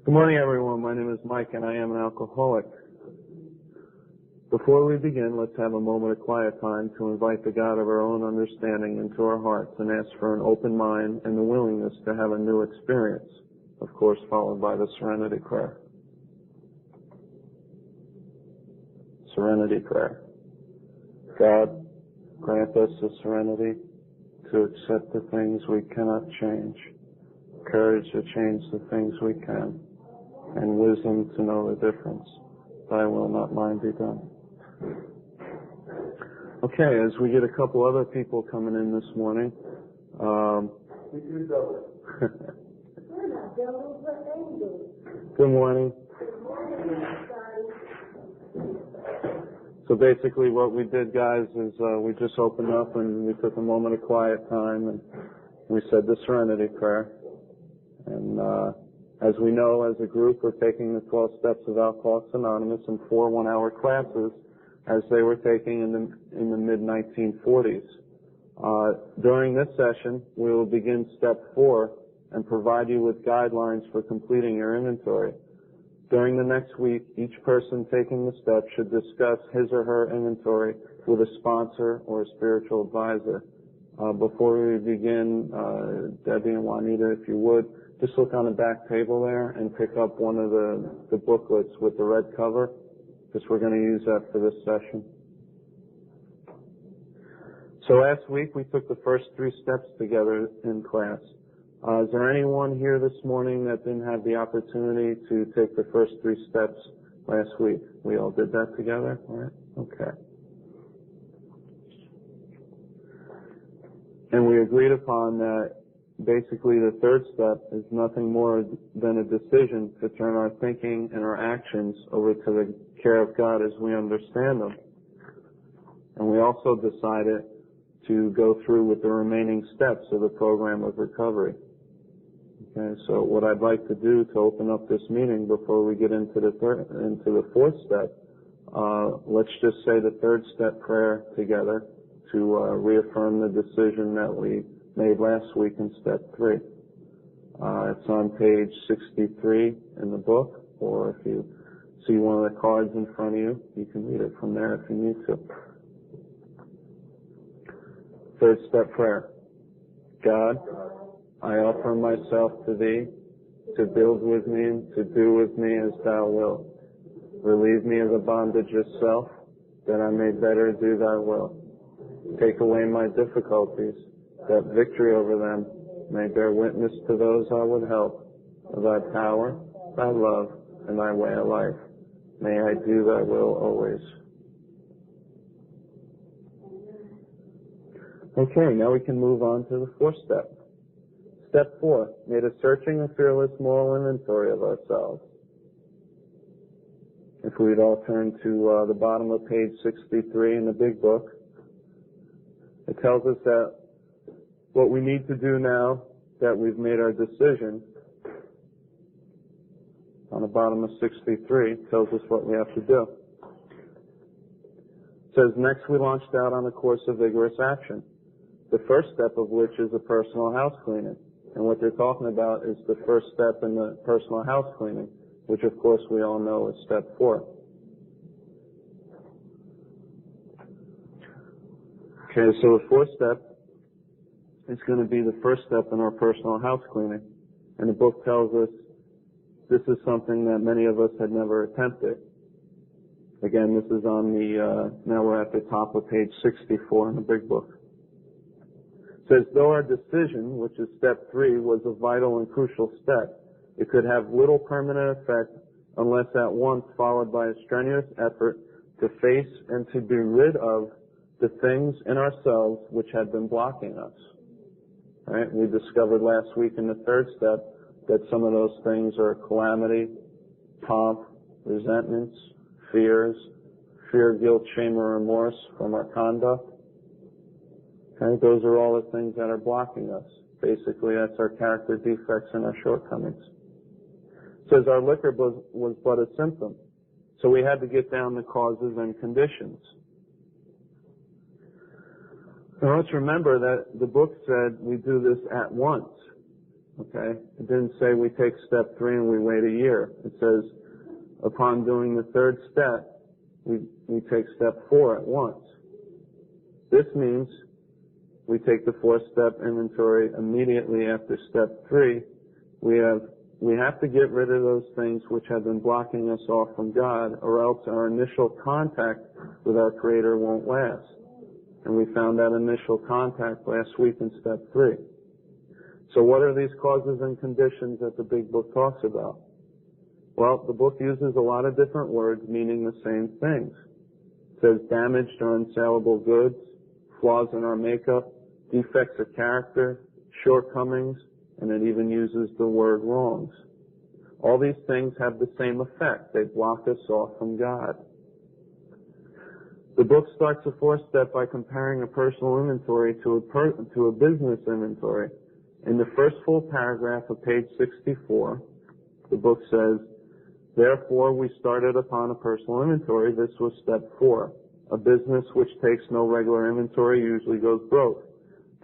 Good morning, everyone. My name is Mike, and I am an alcoholic. Before we begin, let's have a moment of quiet time to invite the God of our own understanding into our hearts and ask for an open mind and the willingness to have a new experience, of course, followed by the serenity prayer. Serenity prayer. God, grant us the serenity to accept the things we cannot change, courage to change the things we can, and wisdom to know the difference. Thy will, not mine, be done. Okay, as we get a couple other people coming in this morning, good morning. So basically what we did, guys, is we just opened up and we took a moment of quiet time and we said the serenity prayer. And as we know, as a group, we're taking the 12 steps of Alcoholics Anonymous in 4 one-hour classes as they were taking in the mid-1940s. During this session, we will begin step 4 and provide you with guidelines for completing your inventory. During the next week, each person taking the steps should discuss his or her inventory with a sponsor or a spiritual advisor. Before we begin, Debbie and Juanita, if you would, just look on the back table there and pick up one of the booklets with the red cover, because we're going to use that for this session. So last week we took the first 3 steps together in class. Is there anyone here this morning that didn't have the opportunity to take the first 3 steps last week? We all did that together? All right? Okay. And we agreed upon that basically the third step is nothing more than a decision to turn our thinking and our actions over to the care of God as we understand them. And we also decided to go through with the remaining steps of the program of recovery. Okay, so what I'd like to do to open up this meeting before we get into the fourth step, let's just say the third step prayer together to reaffirm the decision that we made last week in step 3. It's on page 63 in the book, or if you see one of the cards in front of you, you can read it from there if you need to. Third step prayer. God, I offer myself to Thee, to build with me and to do with me as Thou wilt. Relieve me of the bondage of self, that I may better do Thy will. Take away my difficulties, that victory over them may bear witness to those I would help of Thy power, Thy love, and Thy way of life. May I do Thy will always. Okay, now we can move on to the fourth step. Step 4, made a searching and fearless moral inventory of ourselves. If we'd all turn to the bottom of page 63 in the big book, it tells us that what we need to do now that we've made our decision, on the bottom of 63, tells us what we have to do. It says, next we launched out on a course of vigorous action, the first step of which is a personal house cleaning. And what they're talking about is the first step in the personal house cleaning, which of course we all know is step 4. Okay, so the fourth step is going to be the first step in our personal house cleaning. And the book tells us this is something that many of us had never attempted. Again, this is on the, now we're at the top of page 64 in the big book. It says, though our decision, which is step 3, was a vital and crucial step, it could have little permanent effect unless at once followed by a strenuous effort to face and to be rid of the things in ourselves which had been blocking us. All right? We discovered last week in the third step that some of those things are calamity, pomp, resentments, fears, fear, guilt, shame, or remorse from our conduct. Okay? Those are all the things that are blocking us. Basically, that's our character defects and our shortcomings. It says our liquor was but a symptom. So we had to get down the causes and conditions. Now let's remember that the book said we do this at once. Okay? It didn't say we take step 3 and we wait a year. It says upon doing the third step, we take step 4 at once. This means we take the 4-step inventory immediately after step 3. We have to get rid of those things which have been blocking us off from God, or else our initial contact with our Creator won't last. And we found that initial contact last week in step 3. So what are these causes and conditions that the Big Book talks about? Well, the book uses a lot of different words meaning the same things. It says damaged or unsaleable goods, flaws in our makeup, defects of character, shortcomings, and it even uses the word wrongs. All these things have the same effect. They block us off from God. The book starts the 4th step by comparing a personal inventory to a business inventory. In the first full paragraph of page 64, the book says, therefore we started upon a personal inventory. This was step 4. A business which takes no regular inventory usually goes broke.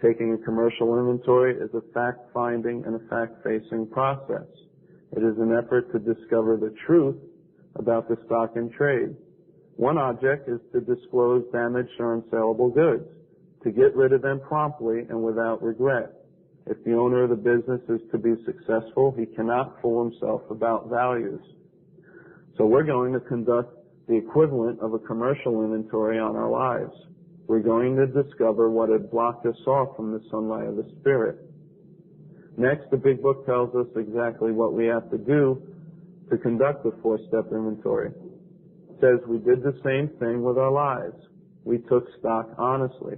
Taking a commercial inventory is a fact-finding and a fact-facing process. It is an effort to discover the truth about the stock in trade. One object is to disclose damaged or unsaleable goods, to get rid of them promptly and without regret. If the owner of the business is to be successful, he cannot fool himself about values. So we're going to conduct the equivalent of a commercial inventory on our lives. We're going to discover what had blocked us off from the sunlight of the Spirit. Next, the Big Book tells us exactly what we have to do to conduct the 4-step inventory. It says we did the same thing with our lives. We took stock honestly.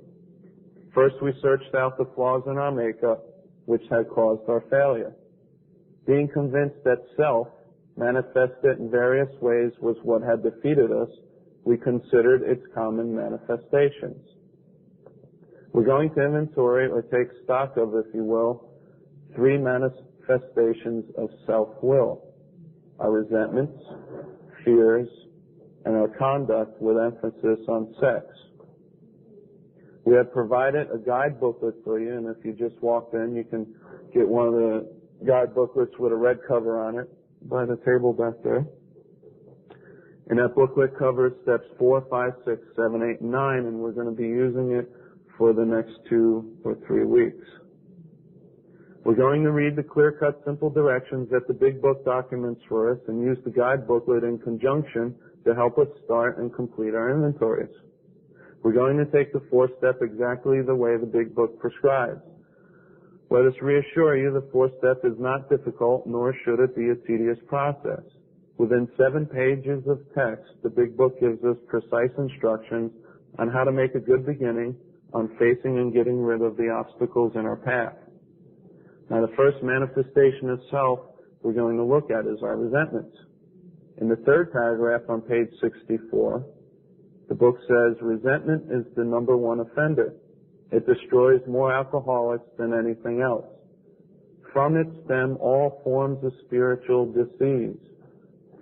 First, we searched out the flaws in our makeup, which had caused our failure. Being convinced that self, manifested in various ways, was what had defeated us, we considered its common manifestations. We're going to inventory or take stock of, if you will, 3 manifestations of self-will: our resentments, fears, and our conduct with emphasis on sex. We have provided a guide booklet for you, and if you just walked in, you can get one of the guide booklets with a red cover on it by the table back there. And that booklet covers steps 4, 5, 6, 7, 8, and 9, and we're going to be using it for the next 2 or 3 weeks. We're going to read the clear-cut, simple directions that the Big Book documents for us and use the guide booklet in conjunction to help us start and complete our inventories. We're going to take the 4th step exactly the way the Big Book prescribes. Let us reassure you the 4th step is not difficult, nor should it be a tedious process. Within 7 pages of text, the Big Book gives us precise instructions on how to make a good beginning on facing and getting rid of the obstacles in our path. Now, the first manifestation of self we're going to look at is our resentments. In the 3rd paragraph on page 64, the book says, resentment is the number 1 offender. It destroys more alcoholics than anything else. From it stem all forms of spiritual disease.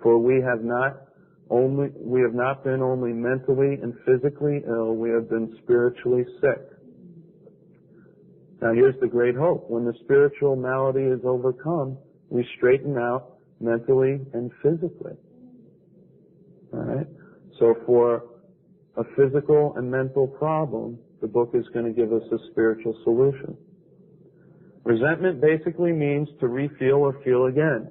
For we have not been only mentally and physically ill, we have been spiritually sick. Now here's the great hope. When the spiritual malady is overcome, we straighten out mentally and physically. Alright? So for a physical and mental problem, the book is going to give us a spiritual solution. Resentment basically means to refeel or feel again.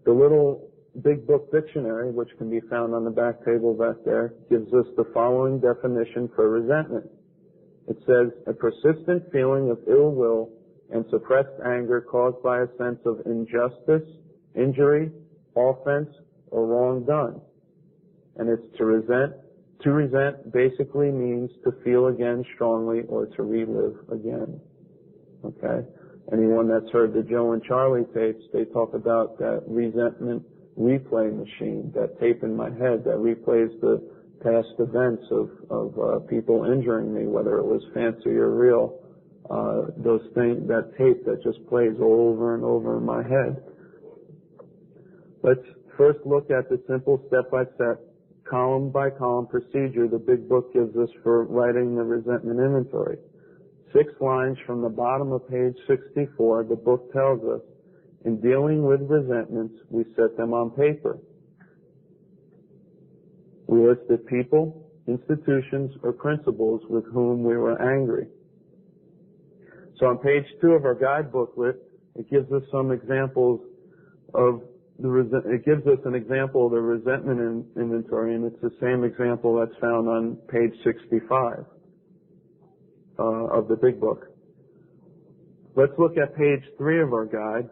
The little Big Book dictionary, which can be found on the back table back there, gives us the following definition for resentment. It says, a persistent feeling of ill will and suppressed anger caused by a sense of injustice, injury, offense, or wrong done. And it's to resent. To resent basically means to feel again strongly or to relive again. Okay? Anyone that's heard the Joe and Charlie tapes, they talk about that resentment replay machine, that tape in my head that replays the past events of people injuring me, whether it was fancy or real. Those things, that tape that just plays over and over in my head. Let's first look at the simple step-by-step, column-by-column procedure the Big Book gives us for writing the resentment inventory. 6 lines from the bottom of page 64, the book tells us, in dealing with resentments, we set them on paper. We listed people, institutions, or principles with whom we were angry. So on page 2 of our guide booklet, it gives us some examples of it gives us an example of the resentment inventory, and it's the same example that's found on page 65 of the big book. Let's look at page 3 of our guide,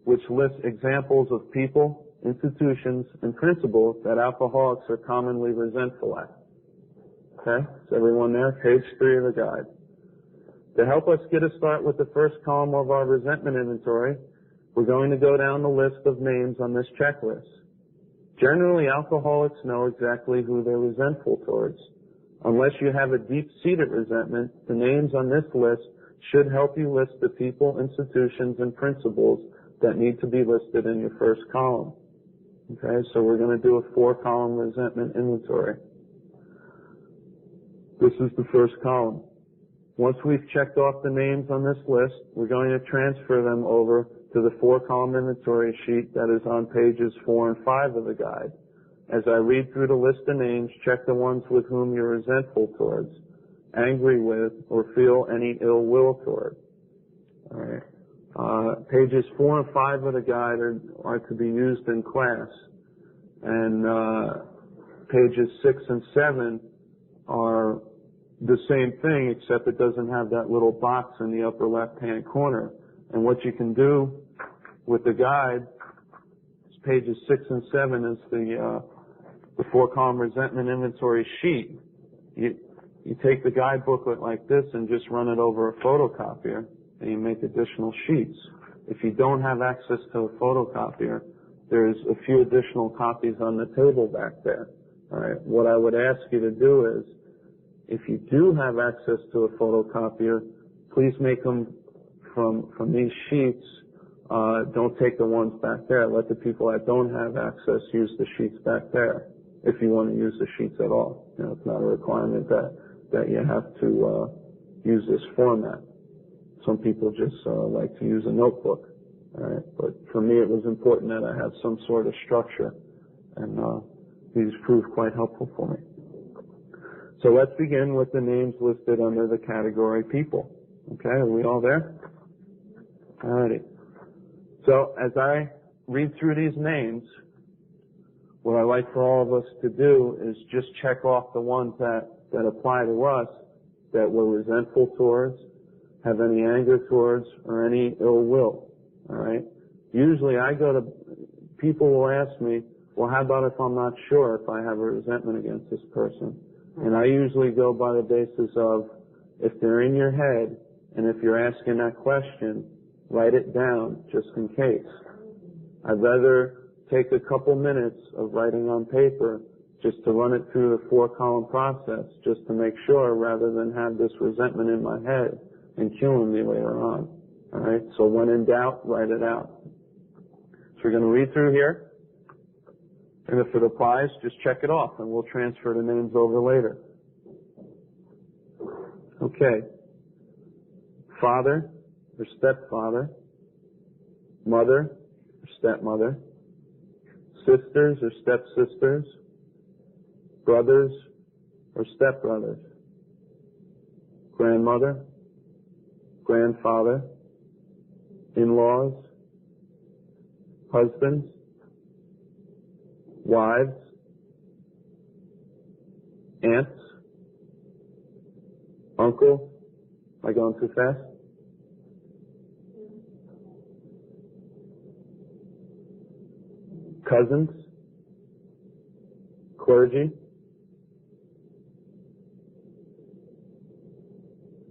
which lists examples of people, institutions, and principles that alcoholics are commonly resentful at. Okay? Is everyone there? Page 3 of the guide. To help us get a start with the first column of our resentment inventory, we're going to go down the list of names on this checklist. Generally, alcoholics know exactly who they're resentful towards. Unless you have a deep-seated resentment, the names on this list should help you list the people, institutions, and principles that need to be listed in your first column. Okay, so we're going to do a 4-column resentment inventory. This is the first column. Once we've checked off the names on this list, we're going to transfer them over to the 4-column inventory sheet that is on pages 4 and 5 of the guide. As I read through the list of names, check the ones with whom you're resentful towards, angry with, or feel any ill will toward. All right. Pages 4 and 5 of the guide are to be used in class, and pages 6 and 7 are the same thing, except it doesn't have that little box in the upper left-hand corner. And what you can do with the guide, pages 6 and 7 is the 4-column resentment inventory sheet. You take the guide booklet like this and just run it over a photocopier, and you make additional sheets. If you don't have access to a photocopier, there's a few additional copies on the table back there. All right. What I would ask you to do is, if you do have access to a photocopier, please make them from these sheets. Don't take the ones back there. Let the people that don't have access use the sheets back there, if you want to use the sheets at all. You know, it's not a requirement that you have to use this format. Some people just like to use a notebook. All right, but for me, it was important that I have some sort of structure, and these proved quite helpful for me. So let's begin with the names listed under the category people. Okay, are we all there? Alrighty. So as I read through these names, what I like for all of us to do is just check off the ones that apply to us, that we're resentful towards, have any anger towards, or any ill will. Alright? Usually I go to, people will ask me, well, how about if I'm not sure if I have a resentment against this person? And I usually go by the basis of, if they're in your head, and if you're asking that question, write it down just in case. I'd rather take a couple minutes of writing on paper just to run it through the 4-column process, just to make sure, rather than have this resentment in my head and killing me later on. All right? So when in doubt, write it out. So we're going to read through here. And if it applies, just check it off, and we'll transfer the names over later. Okay. Father or stepfather, mother or stepmother, sisters or stepsisters, brothers or stepbrothers, grandmother, grandfather, in-laws, husbands, wives, aunts, uncles. Am I going too fast? Cousins, clergy.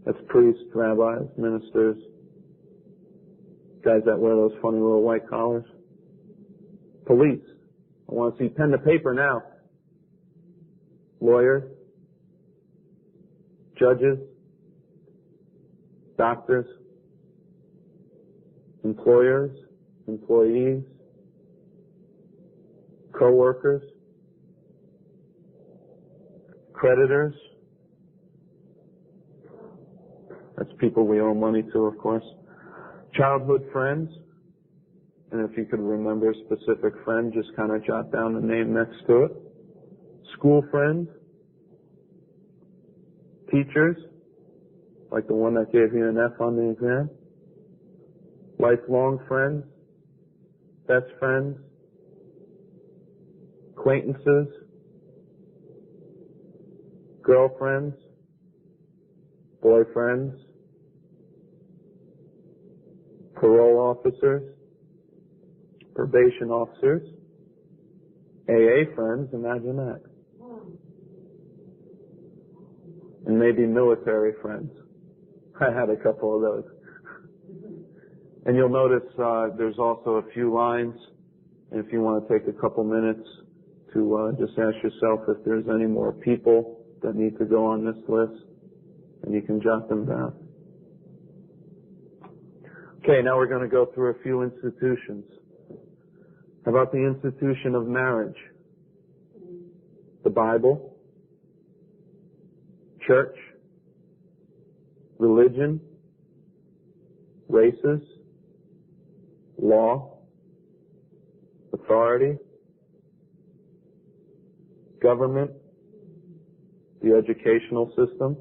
That's priests, rabbis, ministers, guys that wear those funny little white collars. Police. I want to see pen to paper now. Lawyers, judges, doctors, employers, employees, co-workers, creditors, That's people we owe money to, of course. Childhood friends. And if you could remember a specific friend, just kind of jot down the name next to it. School friends. Teachers, like the one that gave you an F on the exam. Lifelong friends. Best friends. Acquaintances. Girlfriends. Boyfriends. Parole officers. Probation officers. AA friends, imagine that. And maybe military friends. I had a couple of those. And you'll notice there's also a few lines. If you want to take a couple minutes to just ask yourself if there's any more people that need to go on this list, and you can jot them down. Okay, now we're going to go through a few institutions. How about the institution of marriage? The Bible, church, religion, races, law, authority, government, the educational system,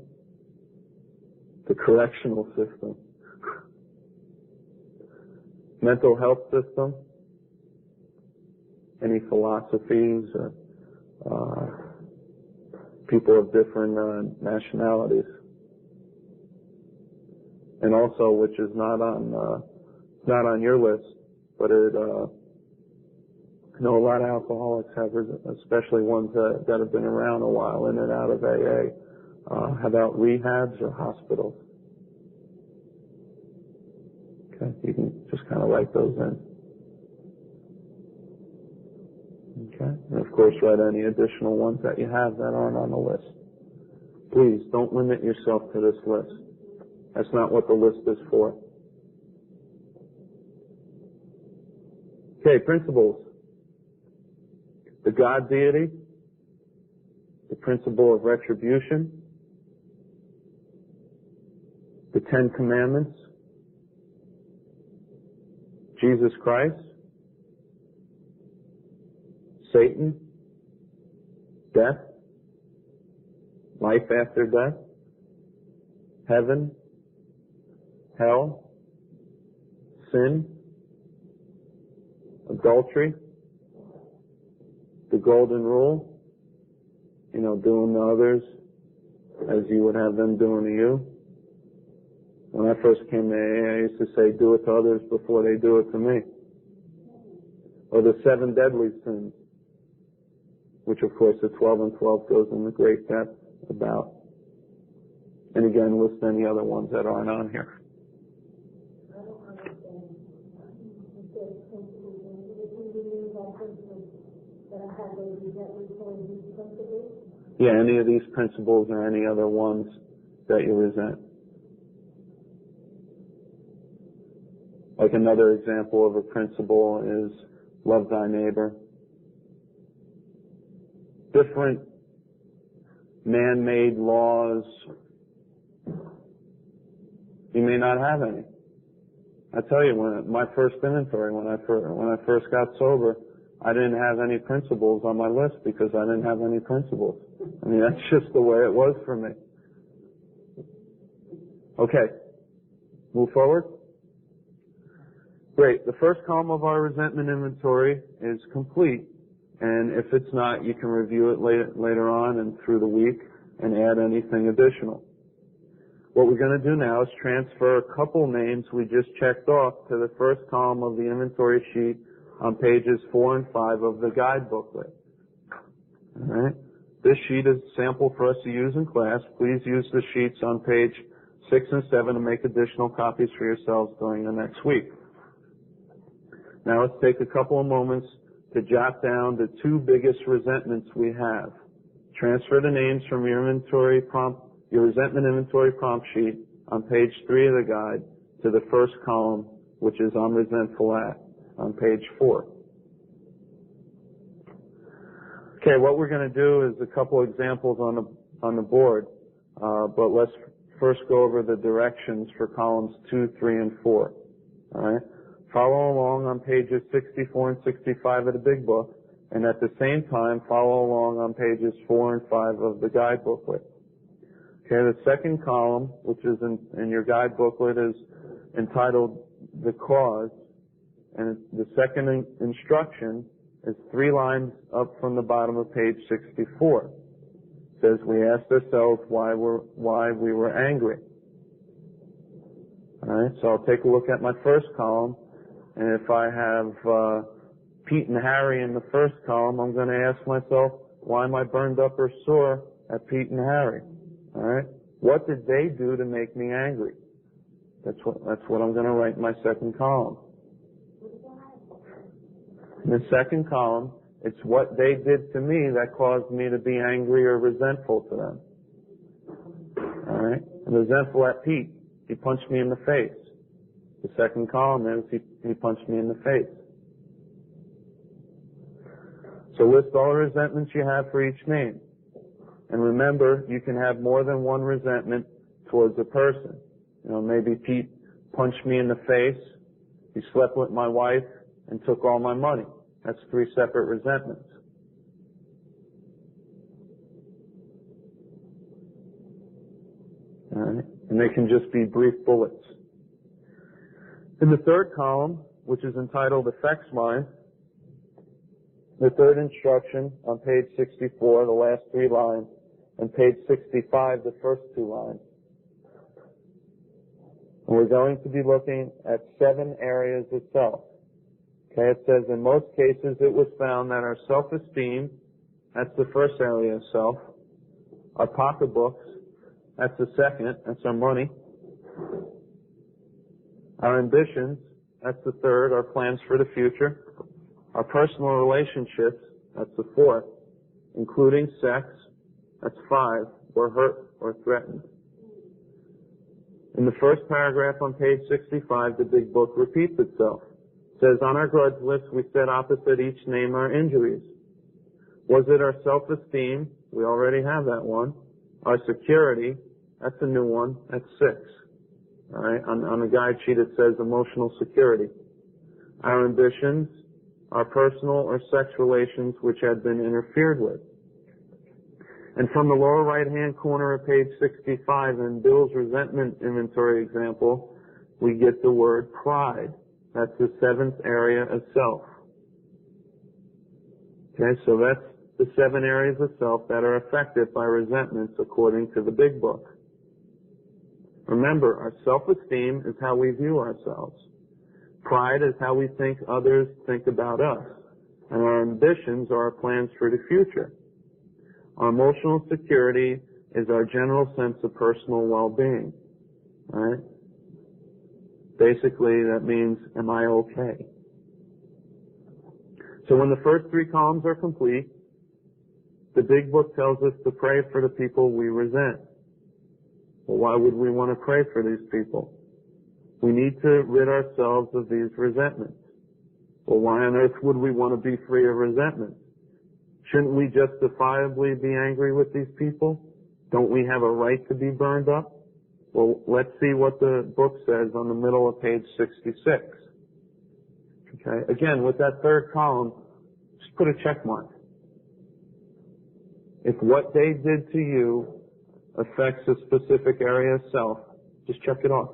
the correctional system, mental health system, any philosophies, people of different nationalities. And also, which is not on your list, but I know a lot of alcoholics have, especially ones that have been around a while in and out of AA. How about rehabs or hospitals? Okay, you can just kind of write those in. Okay, and of course write any additional ones that you have that aren't on the list. Please don't limit yourself to this list. That's not what the list is for. Okay, principles. The God deity, the principle of retribution, the Ten Commandments, Jesus Christ, Satan, death, life after death, heaven, hell, sin, adultery, the golden rule, doing to others as you would have them doing to you. When I first came to AA, I used to say, do it to others before they do it to me. Or the 7 deadly sins, which of course the 12 and 12 goes into great depth about. And again, list any other ones that aren't on here. Yeah, any of these principles or any other ones that you resent. Like another example of a principle is love thy neighbor. Different man-made laws, you may not have any. I tell you, when my first inventory, when I first got sober, I didn't have any principles on my list because I didn't have any principles. I mean, that's just the way it was for me. Okay, move forward. Great. The first column of our resentment inventory is complete, and if it's not, you can review it later on and through the week and add anything additional. What we're going to do now is transfer a couple names we just checked off to the first column of the inventory sheet on pages 4 and 5 of the guide booklet. All right. This sheet is a sample for us to use in class. Please use the sheets on page 6 and 7 to make additional copies for yourselves during the next week. Now let's take a couple of moments to jot down the 2 biggest resentments we have. Transfer the names from your resentment inventory prompt sheet on page 3 of the guide to the first column, which is I'm resentful at, on page 4. Okay, what we're going to do is a couple examples on the board, but let's first go over the directions for columns 2, 3, and 4. All right? Follow along on pages 64 and 65 of the big book, and at the same time, follow along on pages 4 and 5 of the guide booklet. Okay, the second column, which is in your guide booklet, is entitled The Cause, and the second instruction is 3 lines up from the bottom of page 64. It says, we asked ourselves why we were angry. Alright, so I'll take a look at my first column, and if I have Pete and Harry in the first column, I'm going to ask myself, why am I burned up or sore at Pete and Harry? Alright, what did they do to make me angry? That's what I'm going to write in my second column. In the second column, it's what they did to me that caused me to be angry or resentful to them. Alright? I'm resentful at Pete. He punched me in the face. The second column is he punched me in the face. So list all the resentments you have for each name. And remember, you can have more than one resentment towards a person. You know, maybe Pete punched me in the face, he slept with my wife, and took all my money. That's 3 separate resentments. All right? And they can just be brief bullets. In the third column, which is entitled Affects Mine, the third instruction on page 64, the last 3 lines, and page 65, the first 2 lines. And we're going to be looking at 7 areas of self. Okay, it says in most cases it was found that our self-esteem, that's the first area of self. Our pocketbooks, that's the second, that's our money. Our ambitions, that's the third, our plans for the future. Our personal relationships, that's the fourth, including sex, that's 5, we're hurt or threatened. In the first paragraph on page 65, the big book repeats itself. It says, on our grudge list, we set opposite each name our injuries. Was it our self-esteem? We already have that one. Our security, that's a new one, that's 6. All right, on the guide sheet it says emotional security. Our ambitions, our personal or sex relations which had been interfered with. And from the lower right-hand corner of page 65 in Bill's resentment inventory example, we get the word pride. That's the 7th area of self. Okay, so that's the 7 areas of self that are affected by resentments according to the big book. Remember, our self-esteem is how we view ourselves. Pride is how we think others think about us. And our ambitions are our plans for the future. Our emotional security is our general sense of personal well-being. All right? Basically, that means, am I okay? So when the first 3 columns are complete, the big book tells us to pray for the people we resent. Well, why would we want to pray for these people? We need to rid ourselves of these resentments. Well, why on earth would we want to be free of resentment? Shouldn't we justifiably be angry with these people? Don't we have a right to be burned up? Well, let's see what the book says on the middle of page 66. Okay, again, with that third column, just put a check mark. If what they did to you affects a specific area of self, just check it off.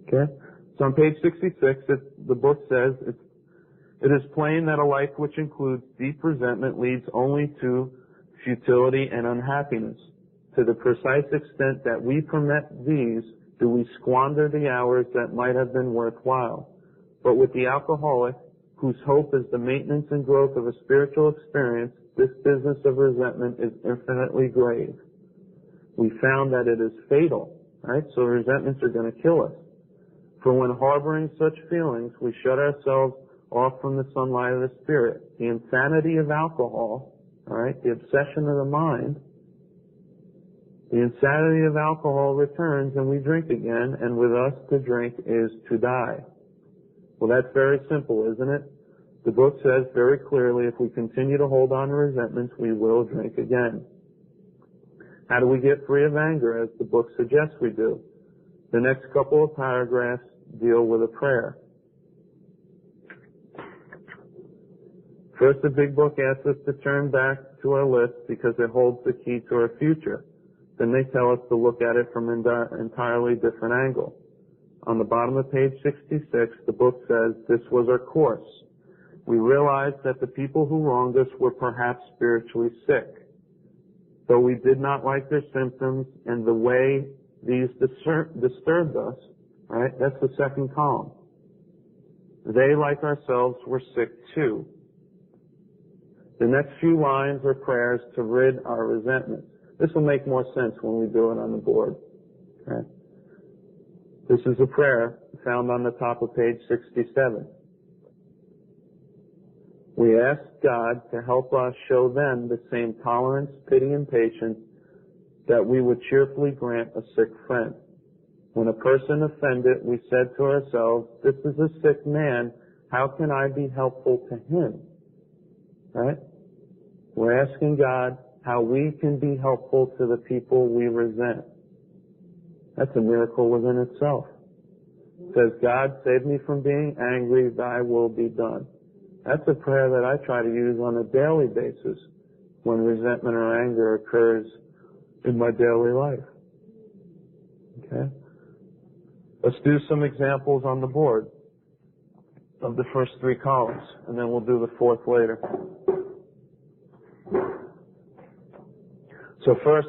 Okay? So on page 66, the book says, it is plain that a life which includes deep resentment leads only to futility and unhappiness. To the precise extent that we permit these, do we squander the hours that might have been worthwhile. But with the alcoholic, whose hope is the maintenance and growth of a spiritual experience, this business of resentment is infinitely grave. We found that it is fatal, right? So resentments are going to kill us. For when harboring such feelings, we shut ourselves off from the sunlight of the spirit. The insanity of alcohol, all right, the obsession of the mind, the insanity of alcohol returns and we drink again, and with us to drink is to die. Well, that's very simple, isn't it? The book says very clearly if we continue to hold on to resentments, we will drink again. How do we get free of anger, as the book suggests we do? The next couple of paragraphs deal with a prayer. First, the big book asks us to turn back to our list because it holds the key to our future. Then they tell us to look at it from an entirely different angle. On the bottom of page 66, the book says, this was our course. We realized that the people who wronged us were perhaps spiritually sick. Though we did not like their symptoms and the way these disturbed us, right? That's the second column. They, like ourselves, were sick too. The next few lines are prayers to rid our resentment. This will make more sense when we do it on the board. Okay? This is a prayer found on the top of page 67. We ask God to help us show them the same tolerance, pity, and patience that we would cheerfully grant a sick friend. When a person offended, we said to ourselves, this is a sick man, how can I be helpful to him? Right? We're asking God how we can be helpful to the people we resent. That's a miracle within itself. It says, God, save me from being angry, thy will be done. That's a prayer that I try to use on a daily basis when resentment or anger occurs in my daily life. Okay? Let's do some examples on the board of the first three columns, and then we'll do the fourth later. So first,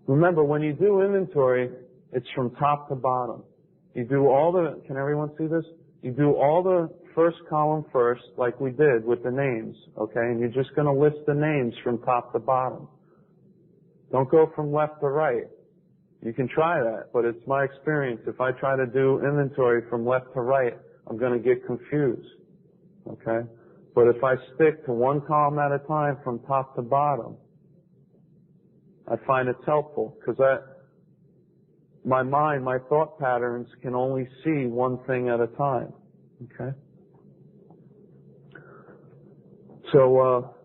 remember, when you do inventory, it's from top to bottom. You do can everyone see this? You do all the first column first, like we did with the names, okay? And you're just going to list the names from top to bottom. Don't go from left to right. You can try that, but it's my experience. If I try to do inventory from left to right, I'm going to get confused, okay? But if I stick to one column at a time from top to bottom, I find it's helpful because my mind, my thought patterns can only see one thing at a time. Okay? So,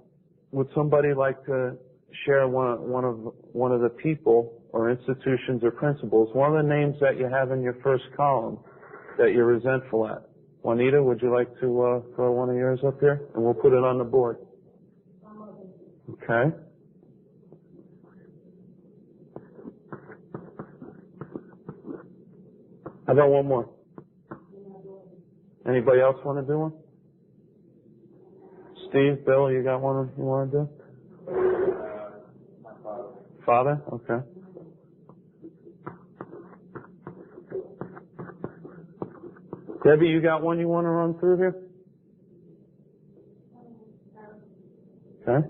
would somebody like to share one of the people or institutions or principles, one of the names that you have in your first column that you're resentful at? Juanita, would you like to throw one of yours up here? And we'll put it on the board. Okay. How about one more? Anybody else want to do one? Steve, Bill, you got one you want to do? My father. Father? Okay. Debbie, you got one you want to run through here? Okay.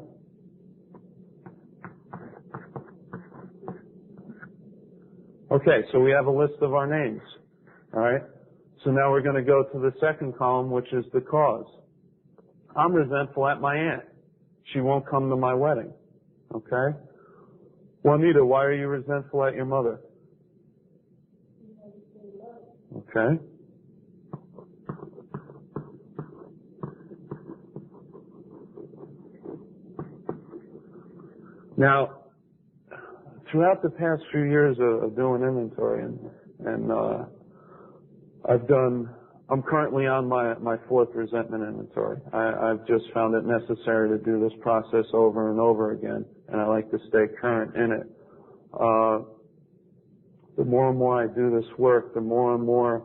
Okay, so we have a list of our names. All right? So now we're going to go to the second column, which is the cause. I'm resentful at my aunt. She won't come to my wedding. Okay? Juanita, why are you resentful at your mother? Okay. Now, throughout the past few years of doing inventory, and I'm currently on my fourth resentment inventory. I've just found it necessary to do this process over and over again, and I like to stay current in it. The more and more I do this work, the more and more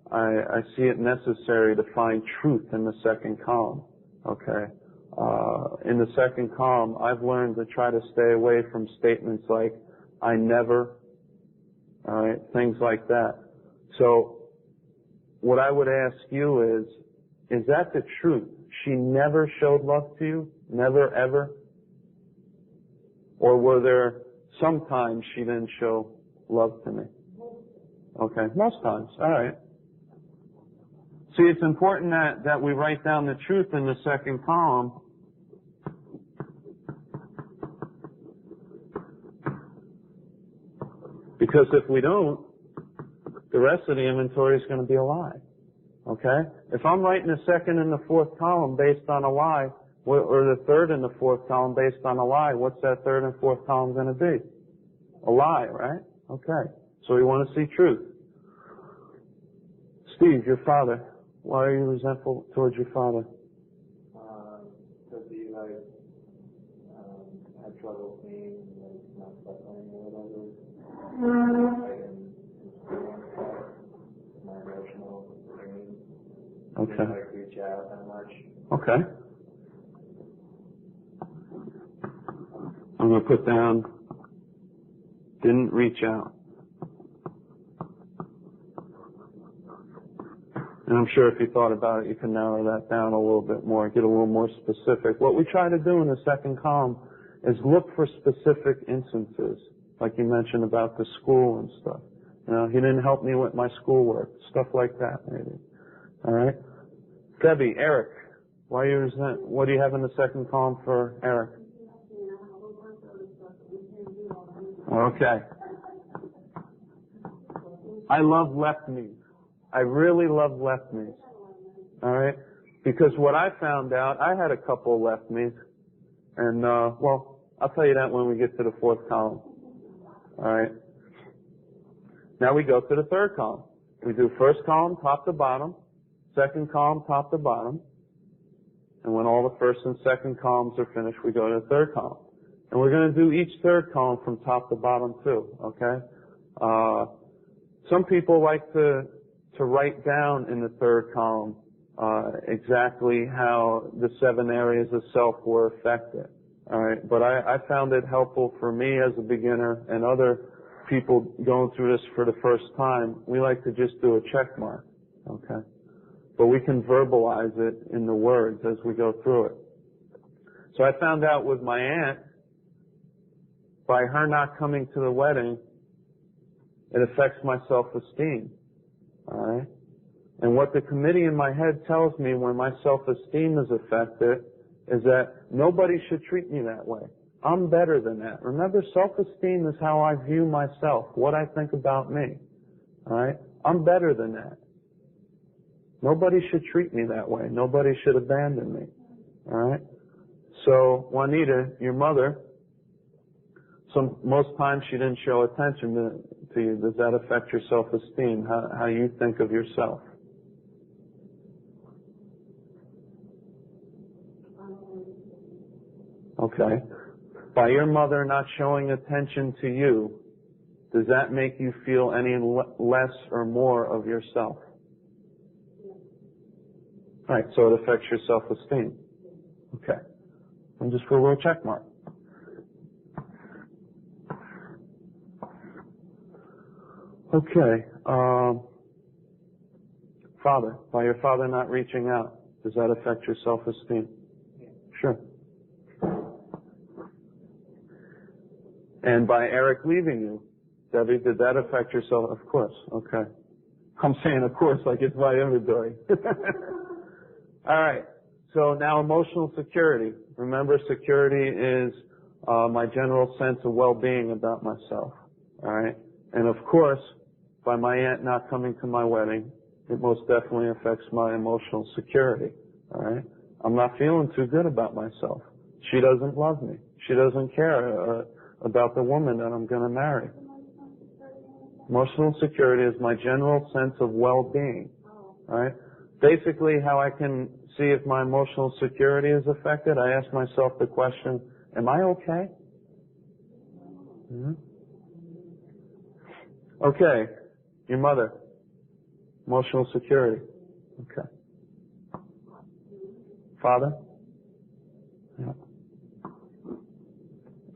I see it necessary to find truth in the second column. Okay? In the second column, I've learned to try to stay away from statements like, I never, alright, things like that. So, what I would ask you is that the truth? She never showed love to you? Never, ever? Or were there some times she didn't show love to me? Okay, most times, alright. See, it's important that we write down the truth in the second column. Because if we don't, the rest of the inventory is going to be a lie. Okay? If I'm writing the second and the fourth column based on a lie, Or the third and the fourth column based on a lie. What's that third and fourth column going to be? A lie, right? Okay. So we want to see truth. Steve, your father. Why are you resentful towards your father? Because he had trouble seeing, not suffering or whatever. My emotional pain. Okay. Didn't reach out that much. Okay. I'm going to put down, didn't reach out. And I'm sure if you thought about it, you can narrow that down a little bit more, get a little more specific. What we try to do in the second column is look for specific instances, like you mentioned about the school and stuff. You know, he didn't help me with my schoolwork, stuff like that maybe. All right? Debbie, Eric, why are you resent? What do you have in the second column for Eric? Okay. I love left knees. I really love left knees. All right? Because what I found out, I had a couple of left knees. And, well, I'll tell you that when we get to the fourth column. All right? Now we go to the third column. We do first column, top to bottom. Second column, top to bottom. And when all the first and second columns are finished, we go to the third column. And we're going to do each third column from top to bottom too, okay? Some people like to write down in the third column exactly how the 7 areas of self were affected. All right, but I found it helpful for me as a beginner and other people going through this for the first time. We like to just do a check mark, okay? But we can verbalize it in the words as we go through it. So I found out with my aunt, by her not coming to the wedding, it affects my self-esteem. All right? And what the committee in my head tells me when my self-esteem is affected is that nobody should treat me that way. I'm better than that. Remember, self-esteem is how I view myself, what I think about me. All right? I'm better than that. Nobody should treat me that way. Nobody should abandon me. All right? So, Juanita, your mother, most times she didn't show attention to you. Does that affect your self-esteem, how you think of yourself? Okay. By your mother not showing attention to you, does that make you feel any less or more of yourself? Right, so it affects your self-esteem. Okay. And just put a little check mark. Okay. Father, by your father not reaching out, does that affect your self-esteem? Yeah. Sure. And by Eric leaving you, Debbie, did that affect your self? Of course. Okay. I'm saying of course like it's my inventory. All right. So now emotional security. Remember, security is my general sense of well-being about myself. All right. And of course, by my aunt not coming to my wedding, it most definitely affects my emotional security. All right. I'm not feeling too good about myself. She doesn't love me. She doesn't care about the woman that I'm going to marry. Emotional security is my general sense of well-being. All right. Basically, how I can see if my emotional security is affected, I ask myself the question, am I okay? Mm-hmm. Okay. Your mother. Emotional security. Okay. Father? Yeah.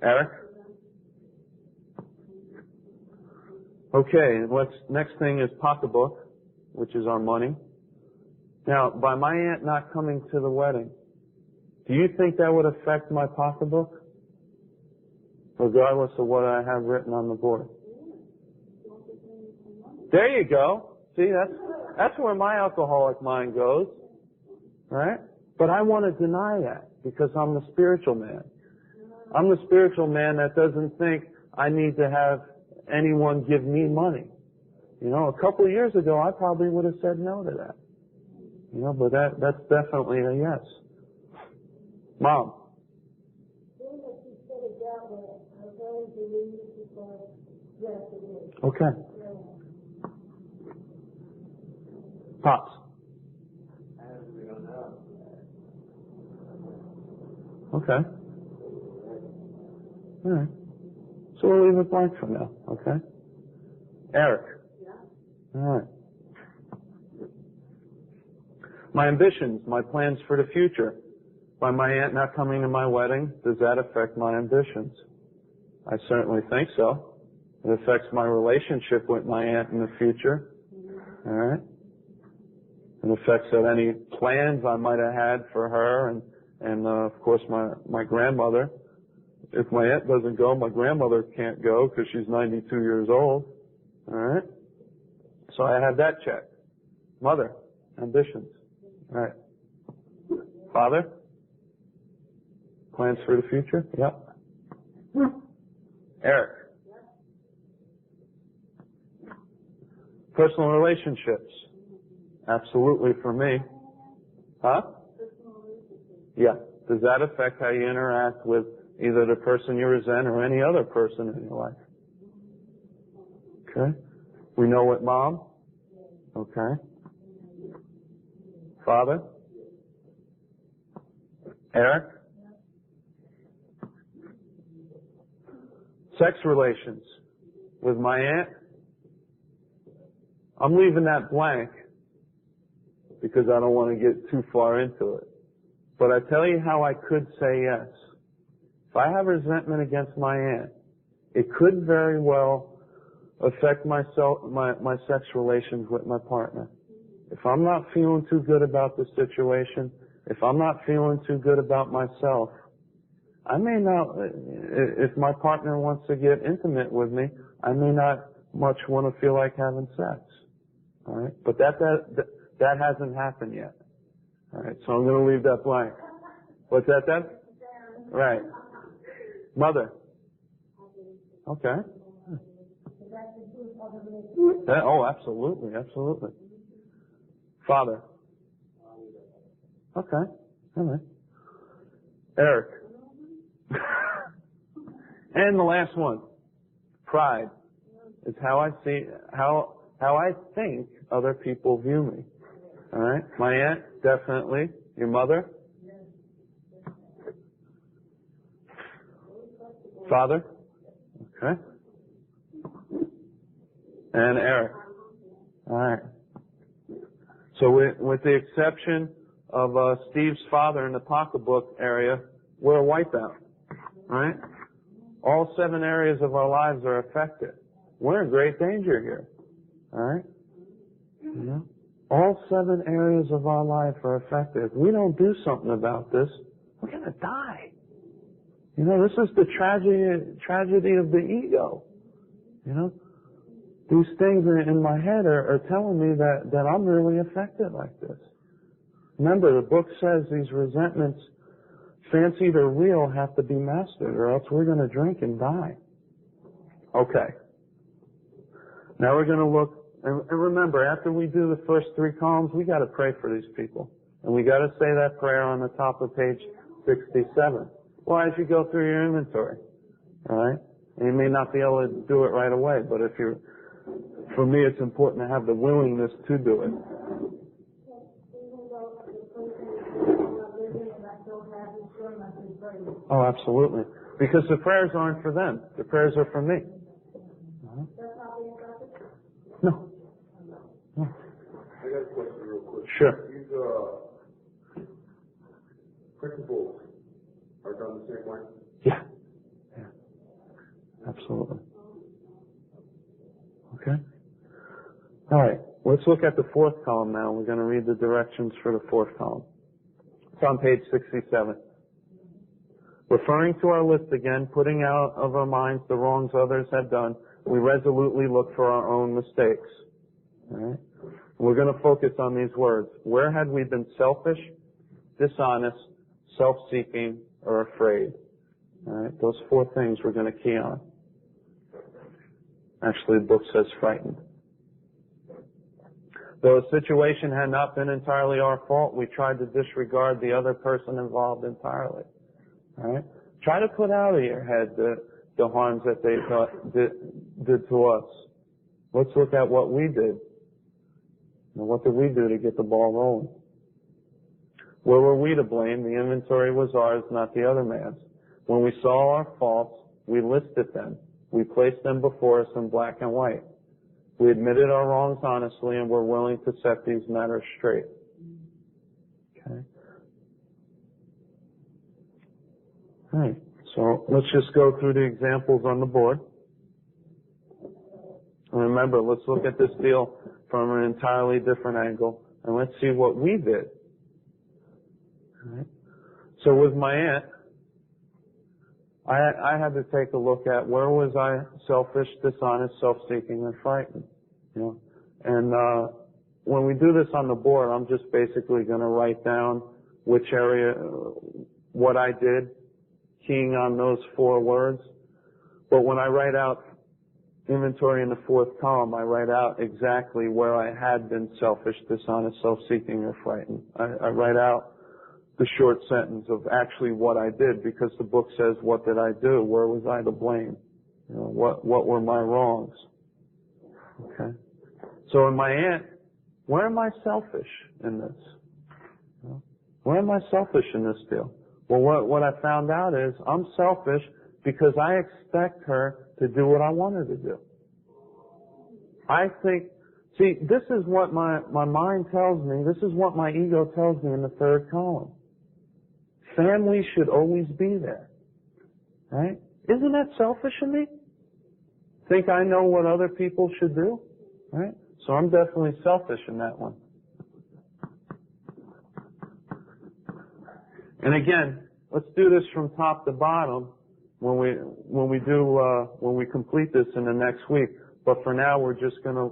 Eric? Okay, next thing is pocketbook, which is our money. Now, by my aunt not coming to the wedding, do you think that would affect my pocketbook? Regardless of what I have written on the board. There you go. See, that's where my alcoholic mind goes. Right? But I want to deny that because I'm the spiritual man. I'm the spiritual man that doesn't think I need to have anyone give me money. You know, a couple of years ago, I probably would have said no to that. You know, but that's definitely a yes. Mom. Okay. Pops. Okay. All right. So we'll leave it blank for now. Okay. Eric. All right. My ambitions, my plans for the future. By my aunt not coming to my wedding, does that affect my ambitions? I certainly think so. It affects my relationship with my aunt in the future. All right. It affects any plans I might have had for her and of course my grandmother. If my aunt doesn't go, my grandmother can't go because she's 92 years old. All right. So I have that checked. Mother, ambitions. All right. Father, plans for the future? Yep. Eric. Personal relationships. Absolutely for me. Huh? Yeah. Does that affect how you interact with either the person you resent or any other person in your life? Okay. We know what mom? Okay. Father? Eric? Sex relations with my aunt? I'm leaving that blank because I don't want to get too far into it. But I tell you how I could say yes. If I have resentment against my aunt, it could very well affect my sex relations with my partner. If I'm not feeling too good about the situation, if I'm not feeling too good about myself, I may not, if my partner wants to get intimate with me, I may not much want to feel like having sex. All right? But that hasn't happened yet. All right? So I'm going to leave that blank. What's that then? Right. Mother. Okay. Oh, absolutely, absolutely. Father. Okay. All right. Eric. And the last one. Pride is how I see, how I think other people view me. All right. My aunt, definitely. Your mother. Father. Okay. And Eric. All right. So with the exception of Steve's father in the pocketbook area, we're a wipeout. Right? All 7 areas of our lives are affected. We're in great danger here. All right? You know? All 7 areas of our life are affected. If we don't do something about this, we're going to die. You know, this is the tragedy of the ego. You know? These things in my head are telling me that I'm really affected like this. Remember, the book says these resentments, fancied or real, have to be mastered, or else we're going to drink and die. Okay. Now we're going to look, and remember, after we do the first 3 columns, we got to pray for these people. And we got to say that prayer on the top of page 67. Well, as you go through your inventory. All right? And you may not be able to do it right away, but for me, it's important to have the willingness to do it. Oh, absolutely. Because the prayers aren't for them. The prayers are for me. No. I got a question real quick. Sure. These principles are done the same way? Yeah. Absolutely. Okay. All right. Let's look at the 4th column now. We're going to read the directions for the 4th column. It's on page 67. Referring to our list again, putting out of our minds the wrongs others have done, we resolutely look for our own mistakes. All right? We're going to focus on these words. Where had we been selfish, dishonest, self-seeking, or afraid? All right? Those 4 things we're going to key on. Actually, the book says frightened. Though a situation had not been entirely our fault, we tried to disregard the other person involved entirely. All right? Try to put out of your head the harms that they did to us. Let's look at what we did. And what did we do to get the ball rolling? Where were we to blame? The inventory was ours, not the other man's. When we saw our faults, we listed them. We placed them before us in black and white. We admitted our wrongs honestly and were willing to set these matters straight. Okay. All right. So let's just go through the examples on the board. And remember, let's look at this deal from an entirely different angle and let's see what we did. All right. So with my aunt, I had to take a look at where was I selfish, dishonest, self-seeking, and frightened. You know, and when we do this on the board, I'm just basically going to write down which area, what I did, keying on those 4 words. But when I write out inventory in the 4th column, I write out exactly where I had been selfish, dishonest, self-seeking, or frightened. I write out the short sentence of actually what I did, because the book says, what did I do? Where was I to blame? You know, what were my wrongs? Okay. So in my aunt, where am I selfish in this? You know, where am I selfish in this deal? Well, what I found out is I'm selfish because I expect her to do what I want her to do. I think, see, this is what my mind tells me. This is what my ego tells me in the 3rd column. Family should always be there. Right? Isn't that selfish of me? Think I know what other people should do? Right? So I'm definitely selfish in that one. And again, let's do this from top to bottom when we complete this in the next week. But for now, we're just going to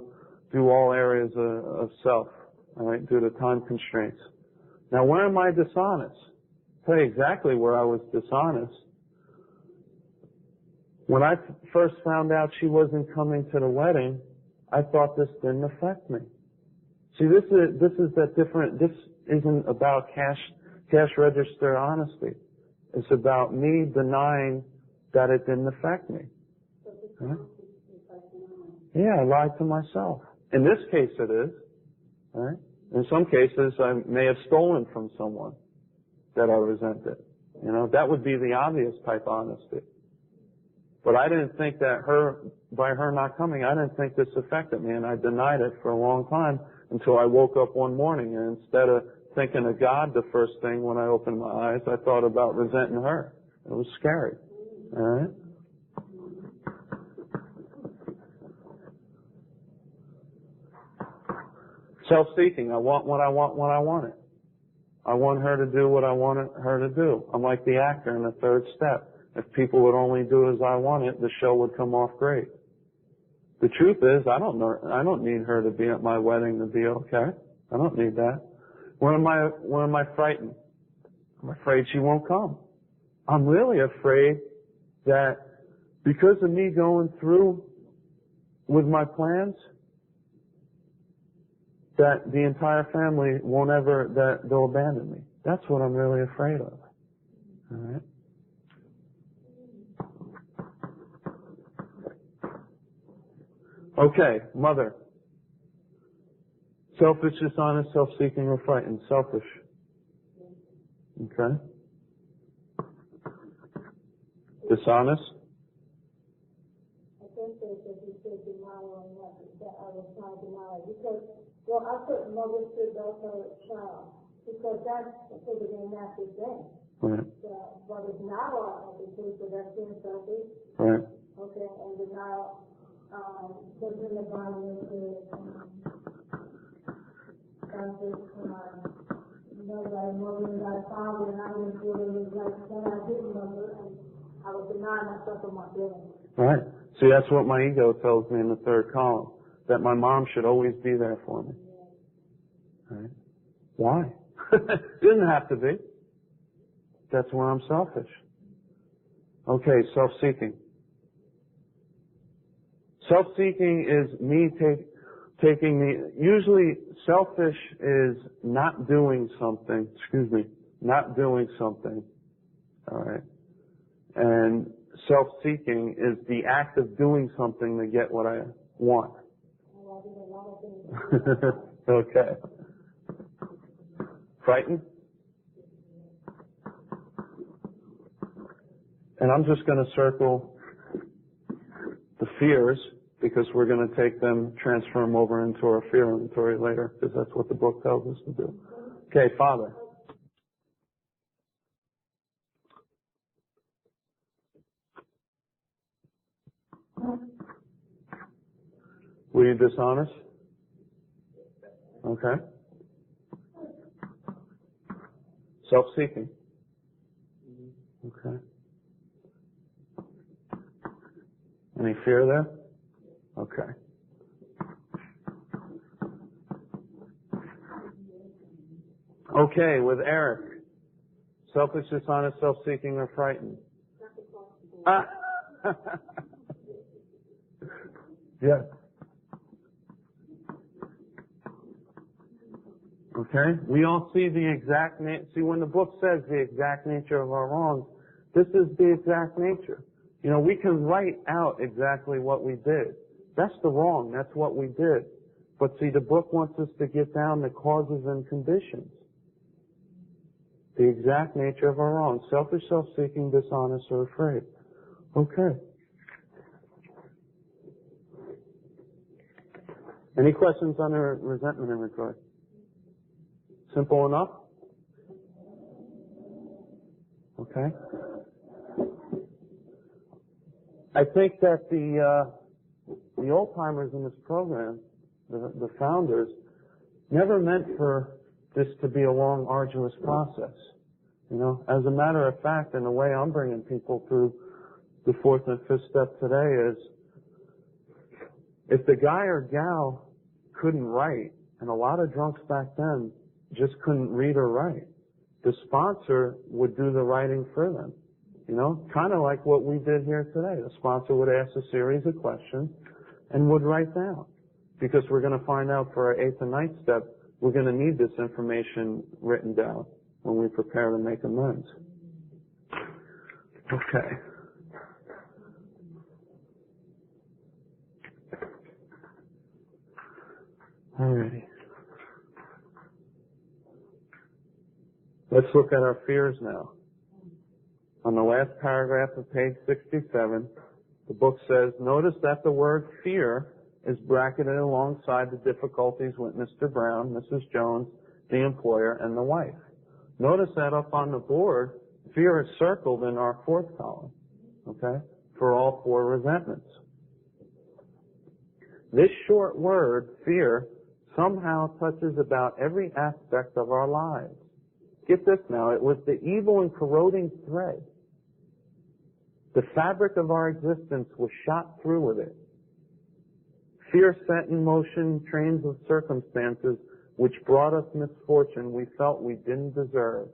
do all areas of self, all right, due to time constraints. Now, where am I dishonest? I'll tell you exactly where I was dishonest. When I first found out she wasn't coming to the wedding, I thought this didn't affect me. See, this is that different. This isn't about cash register honesty. It's about me denying that it didn't affect me. Huh? Yeah, I lied to myself. In this case, it is. Right? In some cases, I may have stolen from someone that I resented. You know, that would be the obvious type of honesty. But I didn't think that by her not coming, I didn't think this affected me, and I denied it for a long time until I woke up one morning, and instead of thinking of God the first thing when I opened my eyes, I thought about resenting her. It was scary. All right? Self-seeking. I want what I want when I want it. I want her to do what I want her to do. I'm like the actor in the 3rd step. If people would only do as I want it, the show would come off great. The truth is, I don't need her to be at my wedding to be okay. I don't need that. Where am I frightened? I'm afraid she won't come. I'm really afraid that because of me going through with my plans, that the entire family that they'll abandon me. That's what I'm really afraid of. All right? Okay, mother. Selfish, dishonest, self-seeking, or frightened. Selfish. Okay. Dishonest. I think that you said denial on that I was trying to deny because, well, I put mother should love her child because that's sort of a natural thing. Right. But it's not all of the case, so that's being selfish. Right. Okay, and denial. Because in the Bible it says, thy mother and thy father, and I went through it like that I didn't love her, and I was denying myself of my feelings. Right. See, that's what my ego tells me in the 3rd column, that my mom should always be there for me. Right. Why? It doesn't have to be. That's where I'm selfish. Okay, self-seeking. Self-seeking is me usually selfish is not doing something, all right, and self-seeking is the act of doing something to get what I want. Okay. Frightened? And I'm just going to circle the fears because we're going to take them, transfer them over into our fear inventory later because that's what the book tells us to do. Okay, Father. Were you dishonest? Okay. Self-seeking. Okay. Any fear there? Okay. Okay, with Eric. Selfish, dishonest, self-seeking, or frightened? Yes. Okay? We all see the exact see when the book says the exact nature of our wrongs, this is the exact nature. You know, we can write out exactly what we did. That's the wrong. That's what we did. But see, the book wants us to get down the causes and conditions. The exact nature of our wrongs. Selfish, self-seeking, dishonest, or afraid. Okay. Any questions on the resentment inventory? Simple enough? Okay. I think that the old-timers in this program, the founders, never meant for this to be a long, arduous process. You know, as a matter of fact, and the way I'm bringing people through the fourth and fifth step today is, if the guy or gal couldn't write, and a lot of drunks back then just couldn't read or write, the sponsor would do the writing for them. You know, kind of like what we did here today. The sponsor would ask a series of questions and would write down. Because we're going to find out for our eighth and ninth step, we're going to need this information written down when we prepare to make amends. Okay. Alrighty. Let's look at our fears now. On the last paragraph of page 67, the book says, notice that the word fear is bracketed alongside the difficulties with Mr. Brown, Mrs. Jones, the employer, and the wife. Notice that up on the board, fear is circled in our fourth column, okay, for all four resentments. This short word, fear, somehow touches about every aspect of our lives. Get this now, it was the evil and corroding thread. The fabric of our existence was shot through with it. Fear set in motion trains of circumstances which brought us misfortune we felt we didn't deserve.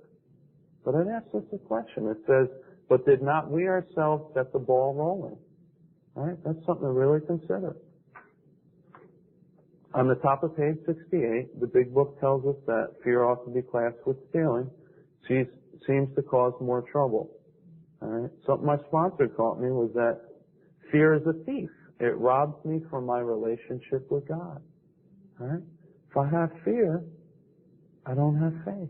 But it asks us a question. It says, but did not we ourselves set the ball rolling? All right, that's something to really consider. On the top of page 68, the big book tells us that fear ought to be classed with stealing. Seems to cause more trouble. All right. Something my sponsor taught me was that fear is a thief. It robs me from my relationship with God. All right. If I have fear, I don't have faith.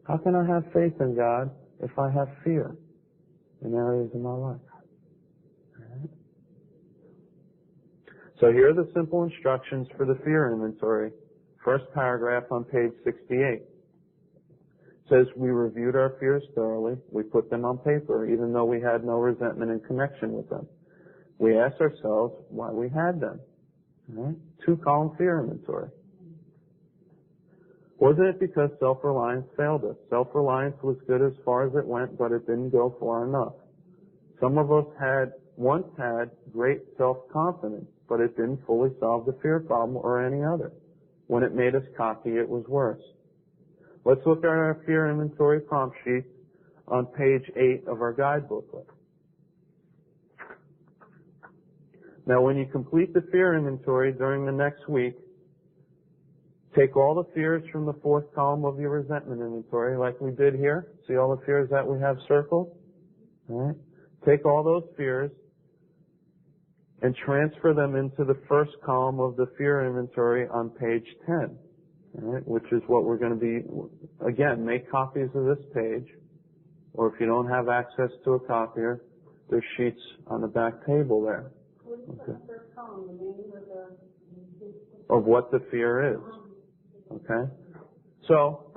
How can I have faith in God if I have fear in areas of my life? All right. So here are the simple instructions for the fear inventory. First paragraph on page 68. Says we reviewed our fears thoroughly. We put them on paper, even though we had no resentment in connection with them. We asked ourselves why we had them. All right? 2-column fear inventory. Wasn't it because self-reliance failed us? Self-reliance was good as far as it went, but it didn't go far enough. Some of us once had great self-confidence, but it didn't fully solve the fear problem or any other. When it made us cocky, it was worse. Let's look at our fear inventory prompt sheet on page 8 of our guide booklet. Now, when you complete the fear inventory during the next week, take all the fears from the fourth column of your resentment inventory, like we did here. See all the fears that we have circled? All right. Take all those fears and transfer them into the first column of the fear inventory on page 10, all right, which is what we're going to be, again, make copies of this page, or if you don't have access to a copier, there's sheets on the back table there. Okay. Of what the fear is. Okay? So,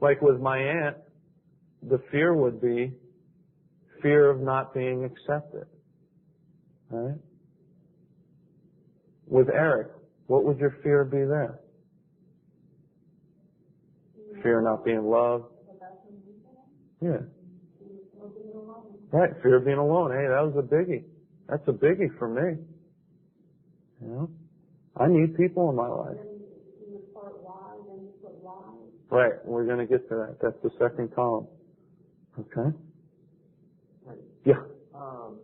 like with my aunt, the fear would be fear of not being accepted. All right? With Eric, what would your fear be there? Fear of not being loved? Yeah. Right, fear of being alone. Hey, that was a biggie. That's a biggie for me. You know? I need people in my life. Right, we're going to get to that. That's the second column. Okay? Yeah. So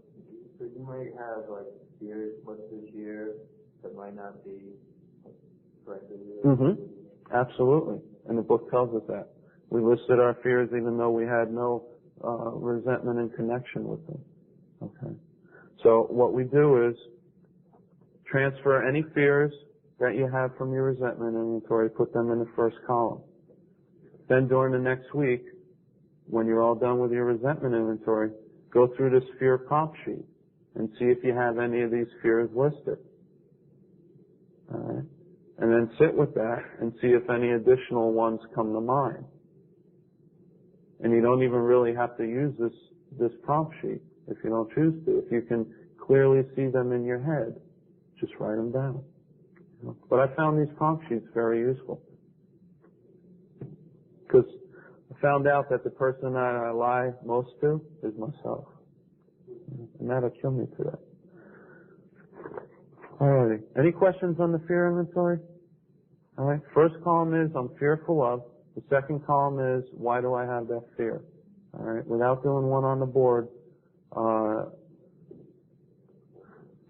you might have like fears much this year that might not be corrected. Absolutely. And the book tells us that. We listed our fears even though we had no resentment and connection with them. Okay. So what we do is transfer any fears that you have from your resentment inventory, put them in the first column. Then during the next week, when you're all done with your resentment inventory, go through this fear prompt sheet and see if you have any of these fears listed. All right? And then sit with that and see if any additional ones come to mind. And you don't even really have to use this prompt sheet if you don't choose to. If you can clearly see them in your head, just write them down. But I found these prompt sheets very useful. Because I found out that the person that I lie most to is myself. And that'll kill me today. Alrighty. Any questions on the fear inventory? Alright. First column is I'm fearful of. The second column is why do I have that fear? Alright. Without doing one on the board,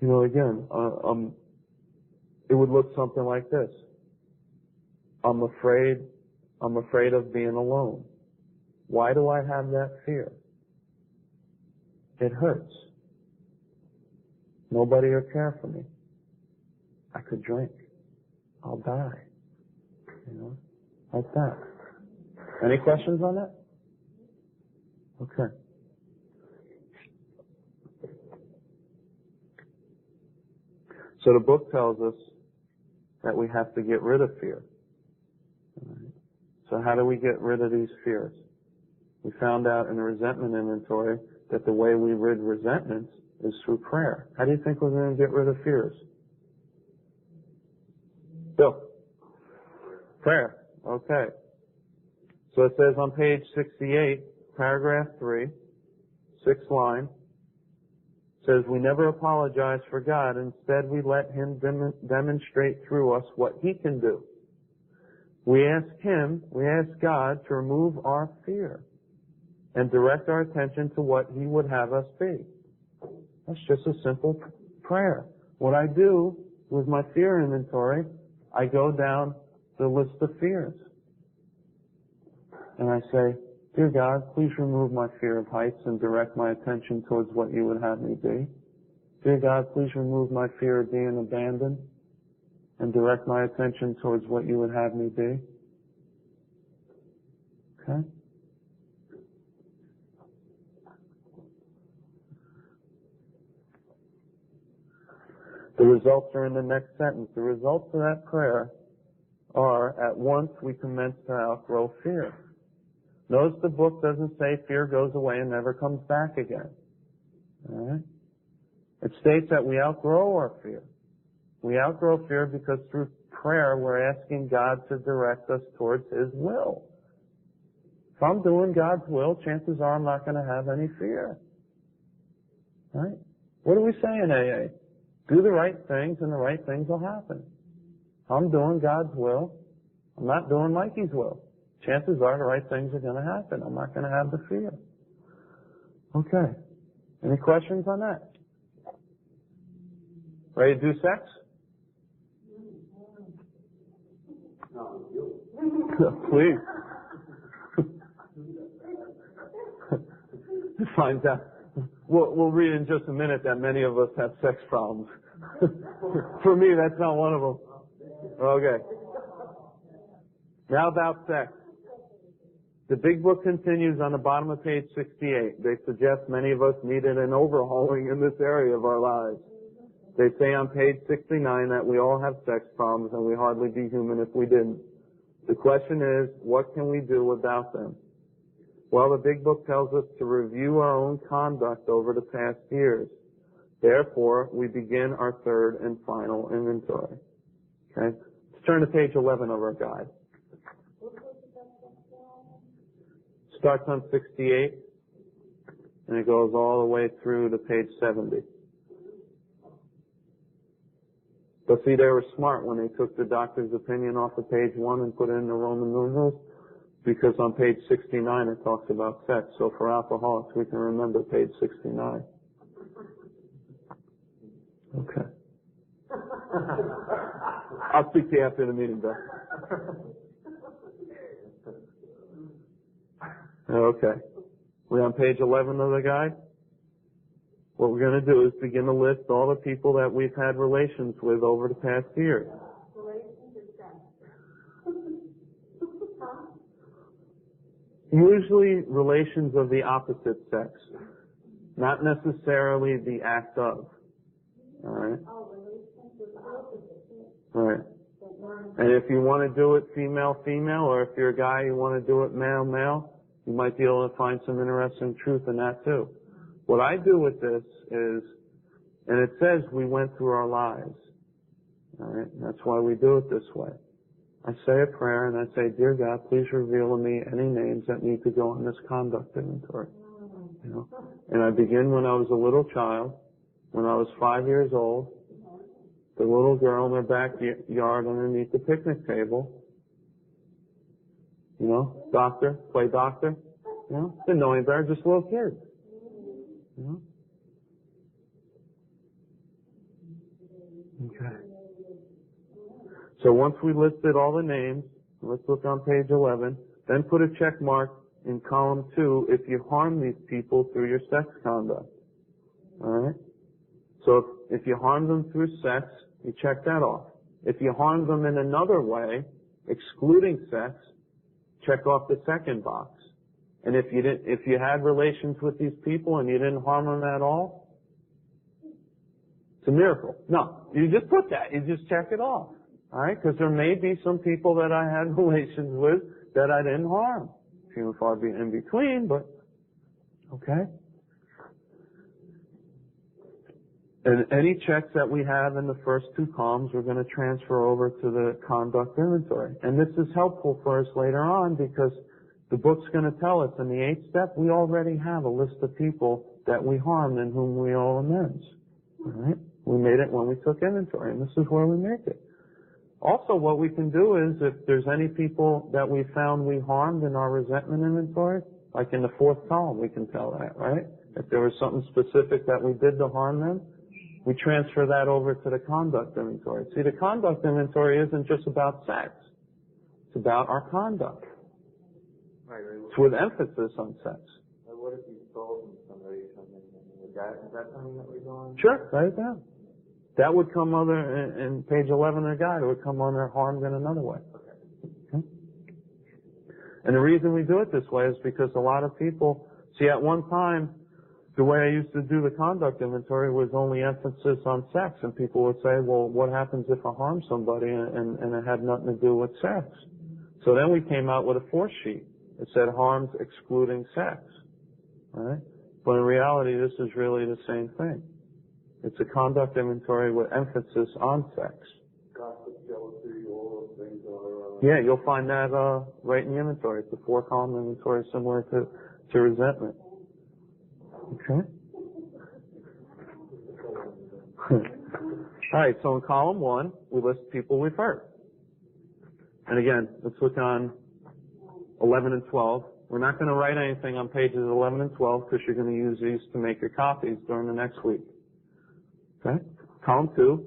again, it would look something like this. I'm afraid of being alone. Why do I have that fear? It hurts. Nobody will care for me. I could drink. I'll die. Like that. Any questions on that? Okay. So the book tells us that we have to get rid of fear. So how do we get rid of these fears? We found out in the resentment inventory that the way we rid resentments is through prayer. How do you think we're going to get rid of fears? Bill? Prayer. Okay. So it says on page 68, paragraph 3, 6th line, says we never apologize for God. Instead, we let Him demonstrate through us what He can do. We ask God to remove our fear and direct our attention to what He would have us be. That's just a simple prayer. What I do with my fear inventory, I go down the list of fears. And I say, Dear God, please remove my fear of heights and direct my attention towards what you would have me be. Dear God, please remove my fear of being abandoned and direct my attention towards what you would have me be. Okay? The results are in the next sentence. The results of that prayer are, at once we commence to outgrow fear. Notice the book doesn't say fear goes away and never comes back again. All right? It states that we outgrow our fear. We outgrow fear because through prayer we're asking God to direct us towards His will. If I'm doing God's will, chances are I'm not going to have any fear. Right? What do we say in AA? Do the right things and the right things will happen. I'm doing God's will. I'm not doing Mikey's will. Chances are the right things are going to happen. I'm not going to have the fear. Okay. Any questions on that? Ready to do sex? No, you. Please. Finds out. We'll read in just a minute that many of us have sex problems. For me, that's not one of them. Okay. Now about sex. The big book continues on the bottom of page 68. They suggest many of us needed an overhauling in this area of our lives. They say on page 69 that we all have sex problems and we hardly be human if we didn't. The question is, what can we do about them? Well, the big book tells us to review our own conduct over the past years. Therefore, we begin our third and final inventory. Okay? Let's turn to page 11 of our guide. Starts on 68, and it goes all the way through to page 70. But see, they were smart when they took the doctor's opinion off of page 1 and put it in the Roman numerals, because on page 69 it talks about sex. So for alcoholics, we can remember page 69. Okay. I'll speak to you after the meeting, Beth. Okay. We're on page 11 of the guide. What we're going to do is begin to list all the people that we've had relations with over the past year. Usually relations of the opposite sex, not necessarily the act of. All right? Right. And if you want to do it female-female, or if you're a guy, you want to do it male-male, you might be able to find some interesting truth in that too. What I do with this is, and it says we went through our lives. All right? That's why we do it this way. I say a prayer and I say, Dear God, please reveal to me any names that need to go on this conduct inventory. You know? And I begin when I was a little child, when I was 5 years old, the little girl in their backyard underneath the picnic table. You know, doctor, play doctor. You know, didn't know any better, just a little kid. You know? Okay. So once we listed all the names, let's look on page 11, then put a check mark in column 2 if you harm these people through your sex conduct. Alright? So if you harm them through sex, you check that off. If you harm them in another way, excluding sex, check off the second box. And if you had relations with these people and you didn't harm them at all, it's a miracle. No, you just put that. You just check it off. All right? Because there may be some people that I had relations with that I didn't harm. Few and far in between, but okay. And any checks that we have in the first 2 columns, we're going to transfer over to the conduct inventory. And this is helpful for us later on because the book's going to tell us in the 8th step, we already have a list of people that we harmed and whom we owe amends. All right? We made it when we took inventory, and this is where we make it. Also, what we can do is if there's any people that we found we harmed in our resentment inventory, like in the 4th column, we can tell that, right? If there was something specific that we did to harm them, we transfer that over to the conduct inventory. See, the conduct inventory isn't just about sex. It's about our conduct. Right. It's with emphasis on sex. What if you stole from somebody or something? Is that something that we're doing? Sure, write it down. That would come in page 11 of the guide. It would come under harmed in another way. Okay. And the reason we do it this way is because a lot of people, see, at one time, the way I used to do the conduct inventory was only emphasis on sex, and people would say, well, what happens if I harm somebody and it had nothing to do with sex? So then we came out with a 4th sheet. It said harms excluding sex. All right? But in reality, this is really the same thing. It's a conduct inventory with emphasis on sex. Gossip, jealousy, all those things are... Yeah, you'll find that right in the inventory. It's a 4-column inventory similar to resentment. Okay. All right, so in column 1, we list people we've hurt. And again, let's look on 11 and 12. We're not going to write anything on pages 11 and 12 because you're going to use these to make your copies during the next week. Okay? Column 2,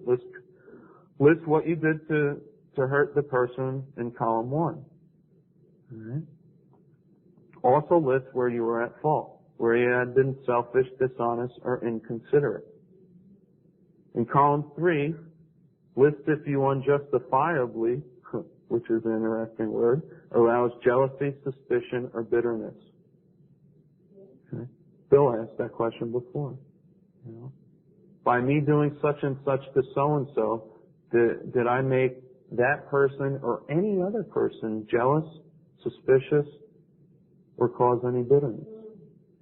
list what you did to hurt the person in column 1. All right. Also list where you were at fault, where you had been selfish, dishonest, or inconsiderate. In column 3, list if you unjustifiably, which is an interesting word, arouse jealousy, suspicion, or bitterness. Okay. Bill asked that question before. You know, by me doing such and such to so-and-so, did I make that person or any other person jealous, suspicious, or cause any bitterness?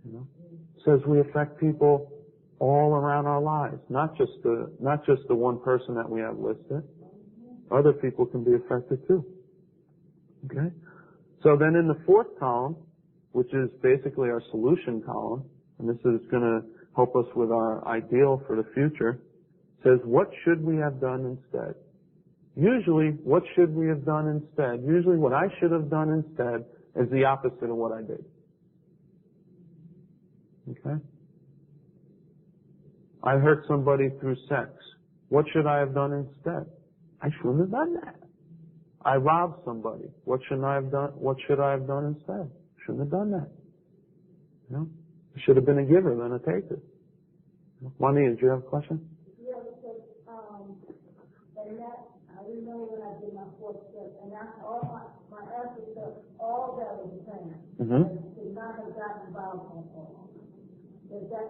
You know, it says we affect people all around our lives, not just the one person that we have listed. Other people can be affected too. Okay? So then in the 4th column, which is basically our solution column, and this is going to help us with our ideal for the future, says what should we have done instead? Usually, what should we have done instead? Usually what I should have done instead is the opposite of what I did. Okay? I hurt somebody through sex. What should I have done instead? I shouldn't have done that. I robbed somebody. What should I have done? What should I have done instead? Shouldn't have done that. You know? I should have been a giver than a taker. Juanita, did you have a question? Yeah, because, and that, I remember when I did my 4th step, and that's all my answers to all that was the same. Mm-hmm. I should not have gotten involved in all. Is that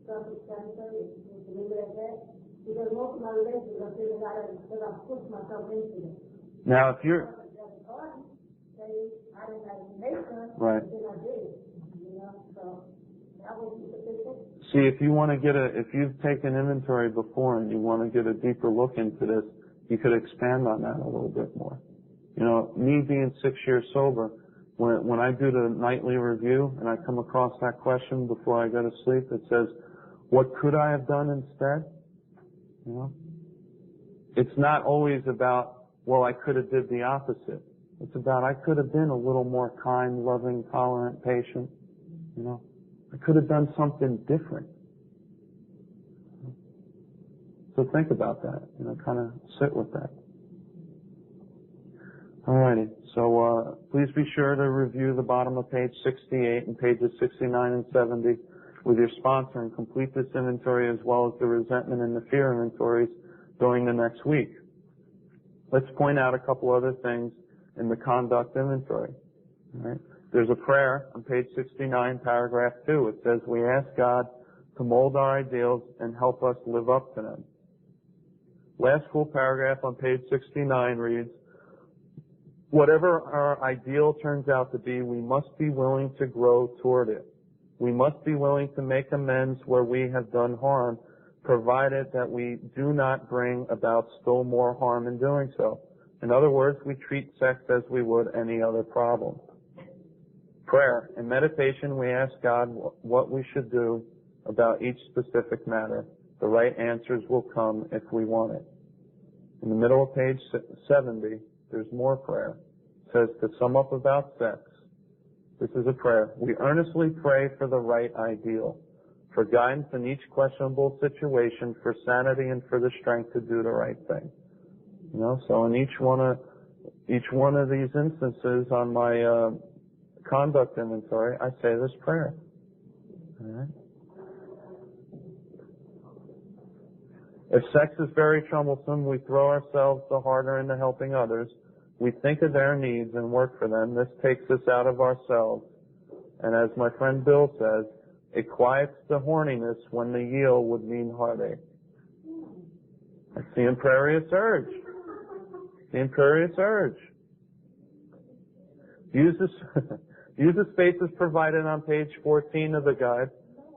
self-explanatory? Is it like that? Because most of my relationships are figuring out because I pushed myself into them. Now, if you're... I didn't have to make them, right. then I did it. You know, so that was the thing. See, if you want to if you've taken inventory before and you want to get a deeper look into this, you could expand on that a little bit more. You know, me being 6 years sober, when I do the nightly review and I come across that question before I go to sleep, it says, what could I have done instead? You know, it's not always about, well, I could have did the opposite. It's about I could have been a little more kind, loving, tolerant, patient. You know, I could have done something different. So think about that. You know, kind of sit with that. Alrighty. So please be sure to review the bottom of page 68 and pages 69 and 70 with your sponsor and complete this inventory as well as the resentment and the fear inventories during the next week. Let's point out a couple other things in the conduct inventory. All right. There's a prayer on page 69, paragraph 2. It says, we ask God to mold our ideals and help us live up to them. Last full paragraph on page 69 reads, whatever our ideal turns out to be, we must be willing to grow toward it. We must be willing to make amends where we have done harm, provided that we do not bring about still more harm in doing so. In other words, we treat sex as we would any other problem. Prayer. In meditation, we ask God what we should do about each specific matter. The right answers will come if we want it. In the middle of page 70, there's more prayer. It says, to sum up about sex, this is a prayer. We earnestly pray for the right ideal, for guidance in each questionable situation, for sanity and for the strength to do the right thing. You know, so in each one of these instances on my conduct inventory, I say this prayer. All right. If sex is very troublesome, we throw ourselves the harder into helping others. We think of their needs and work for them. This takes us out of ourselves. And as my friend Bill says, it quiets the horniness when the yield would mean heartache. That's the imperious urge. The imperious urge. Use the spaces provided on page 14 of the guide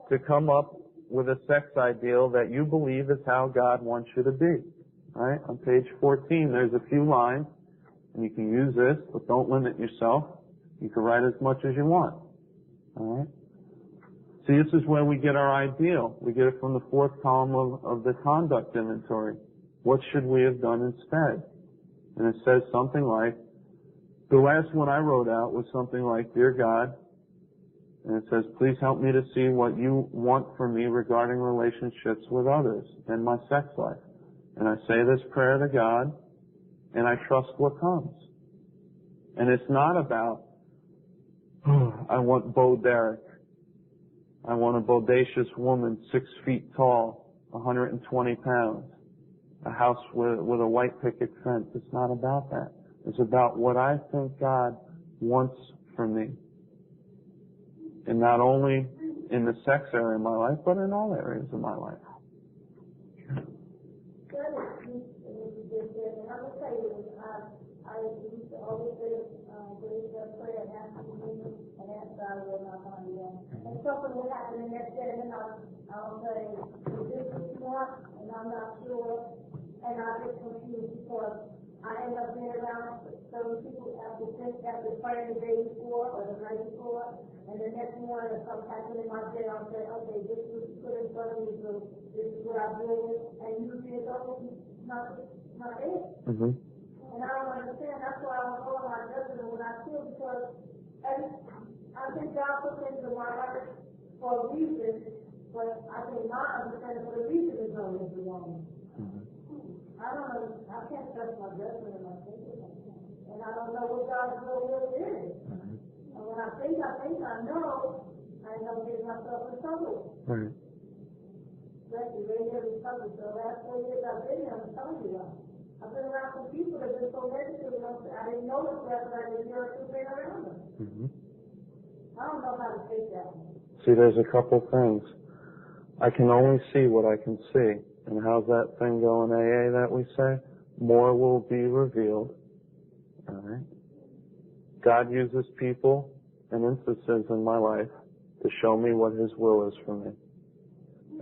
to come up with a sex ideal that you believe is how God wants you to be. All right? On page 14, there's a few lines, and you can use this, but don't limit yourself. You can write as much as you want. All right? See, this is where we get our ideal. We get it from the 4th column of the conduct inventory. What should we have done instead? And it says something like, the last one I wrote out was something like, Dear God, And it says, please help me to see what you want for me regarding relationships with others and my sex life. And I say this prayer to God, and I trust what comes. And it's not about, I want Bo Derek. I want a bodacious woman, 6 feet tall, 120 pounds, a house with a white picket fence. It's not about that. It's about what I think God wants for me. And not only in the sex area of my life, but in all areas of my life. I used to always believe the prayer and ask God will not find them. And something will happen the next day, and then I'll say, is this what you want? And I'm not sure. And I get confused because I end up being around certain people after praying the day before or the night before, and the next morning if something happens in my day, I'll say, okay, this is put in front of me, so this is what I'm doing, and usually it's always not it. Mm-hmm. And I don't understand. That's why I don't go on my judgment when I feel, because I think God put into my heart for a reason, but I think not understanding for the reason is always wrong. Mm-hmm. I don't know. I can't trust my judgment and my thinking. And I don't know what God's will really is. Mm-hmm. And when I think I know, I end up getting myself in trouble. Right. Especially right here in trouble. So the last 4 years I've been here, I'm telling you that. I've been around some people that have been so negative, I didn't know this after I was here or two being around them. Mm-hmm. I don't know how to take that. See, there's a couple things. I can only see what I can see. And how's that thing go in AA that we say? More will be revealed. All right. God uses people and instances in my life to show me what His will is for me.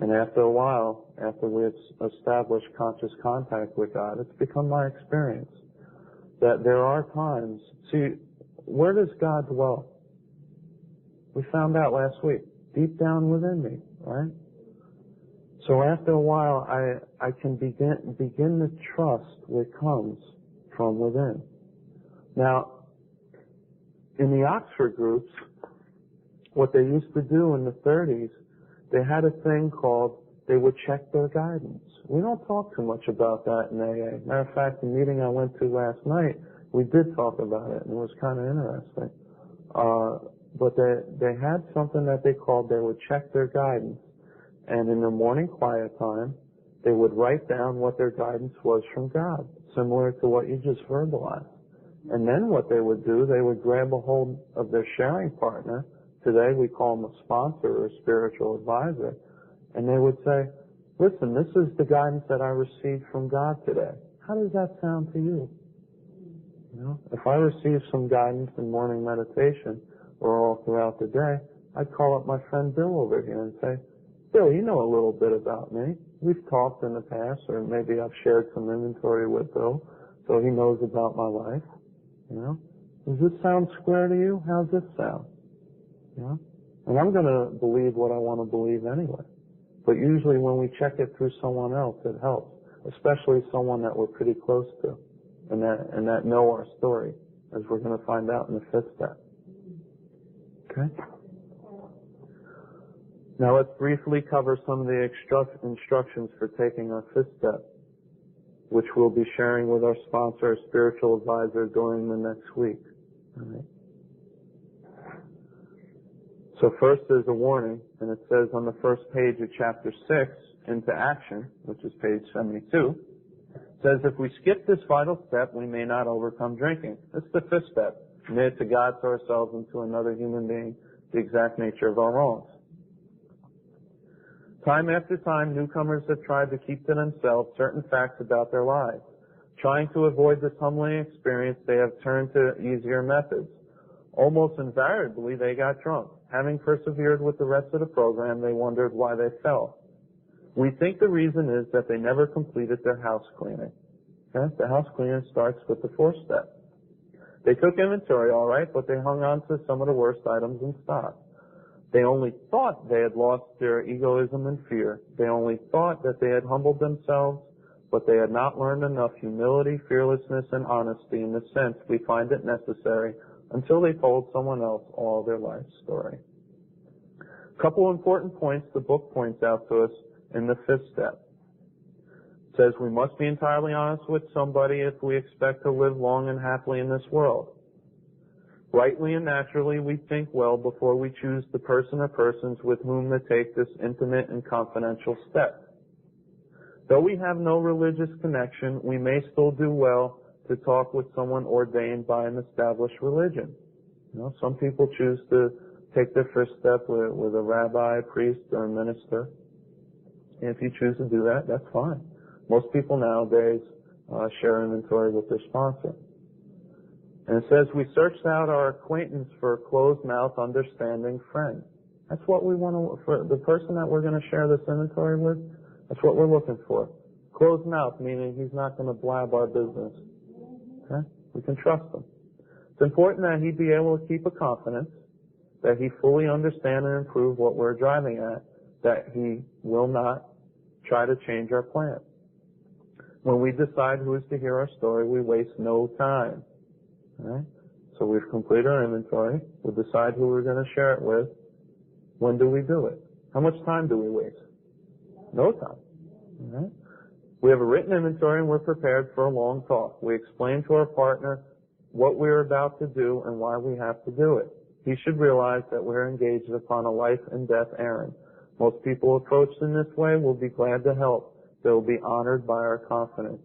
And after a while, after we've established conscious contact with God, it's become my experience that there are times, see, where does God dwell? We found out last week, deep down within me, right? So after a while, I can begin to trust what comes from within. Now, in the Oxford groups, what they used to do in the 30s, they had a thing called, they would check their guidance. We don't talk too much about that in AA. Matter of fact, the meeting I went to last night, we did talk about it, and it was kind of interesting. But they had something that they called, they would check their guidance. And in their morning quiet time, they would write down what their guidance was from God, similar to what you just verbalized. And then what they would do, they would grab a hold of their sharing partner. Today we call them a sponsor or a spiritual advisor. And they would say, listen, this is the guidance that I received from God today. How does that sound to you? You know, if I receive some guidance in morning meditation or all throughout the day, I'd call up my friend Bill over here and say, Bill, you know a little bit about me. We've talked in the past, or maybe I've shared some inventory with Bill, so he knows about my life. You know, does this sound square to you? How's this sound? You know, and I'm going to believe what I want to believe anyway. But usually when we check it through someone else, it helps, especially someone that we're pretty close to and that know our story, as we're going to find out in the 5th step. Okay? Now let's briefly cover some of the instructions for taking our 5th step, which we'll be sharing with our sponsor, our spiritual advisor, during the next week. All right. So first there's a warning, and it says on the first page of chapter 6, Into Action, which is page 72, it says if we skip this vital step, we may not overcome drinking. It's the 5th step, admit to God, to ourselves, and to another human being the exact nature of our wrongs. Time after time, newcomers have tried to keep to themselves certain facts about their lives. Trying to avoid this humbling experience, they have turned to easier methods. Almost invariably, they got drunk. Having persevered with the rest of the program, they wondered why they fell. We think the reason is that they never completed their house cleaning. Okay? The house cleaning starts with the 4th step. They took inventory, all right, but they hung on to some of the worst items and stopped. They only thought they had lost their egoism and fear. They only thought that they had humbled themselves, but they had not learned enough humility, fearlessness, and honesty in the sense we find it necessary until they told someone else all their life story. A couple important points the book points out to us in the fifth step. It says we must be entirely honest with somebody if we expect to live long and happily in this world. Rightly and naturally, we think well before we choose the person or persons with whom to take this intimate and confidential step. Though we have no religious connection, we may still do well to talk with someone ordained by an established religion. You know, some people choose to take their first step with a rabbi, a priest, or a minister. And if you choose to do that, that's fine. Most people nowadays share inventory with their sponsor. And it says, we searched out our acquaintance for a closed-mouth, understanding friend. That's what we want to, for the person that we're going to share this inventory with, that's what we're looking for. Closed mouth, meaning he's not going to blab our business. Okay? We can trust him. It's important that he be able to keep a confidence, that he fully understand and improve what we're driving at, that he will not try to change our plan. When we decide who is to hear our story, we waste no time. Right? So we've completed our inventory. We'll decide who we're going to share it with. When do we do it? How much time do we waste? No time. Right? We have a written inventory and we're prepared for a long talk. We explain to our partner what we're about to do and why we have to do it. He should realize that we're engaged upon a life and death errand. Most people approached in this way will be glad to help. They will be honored by our confidence.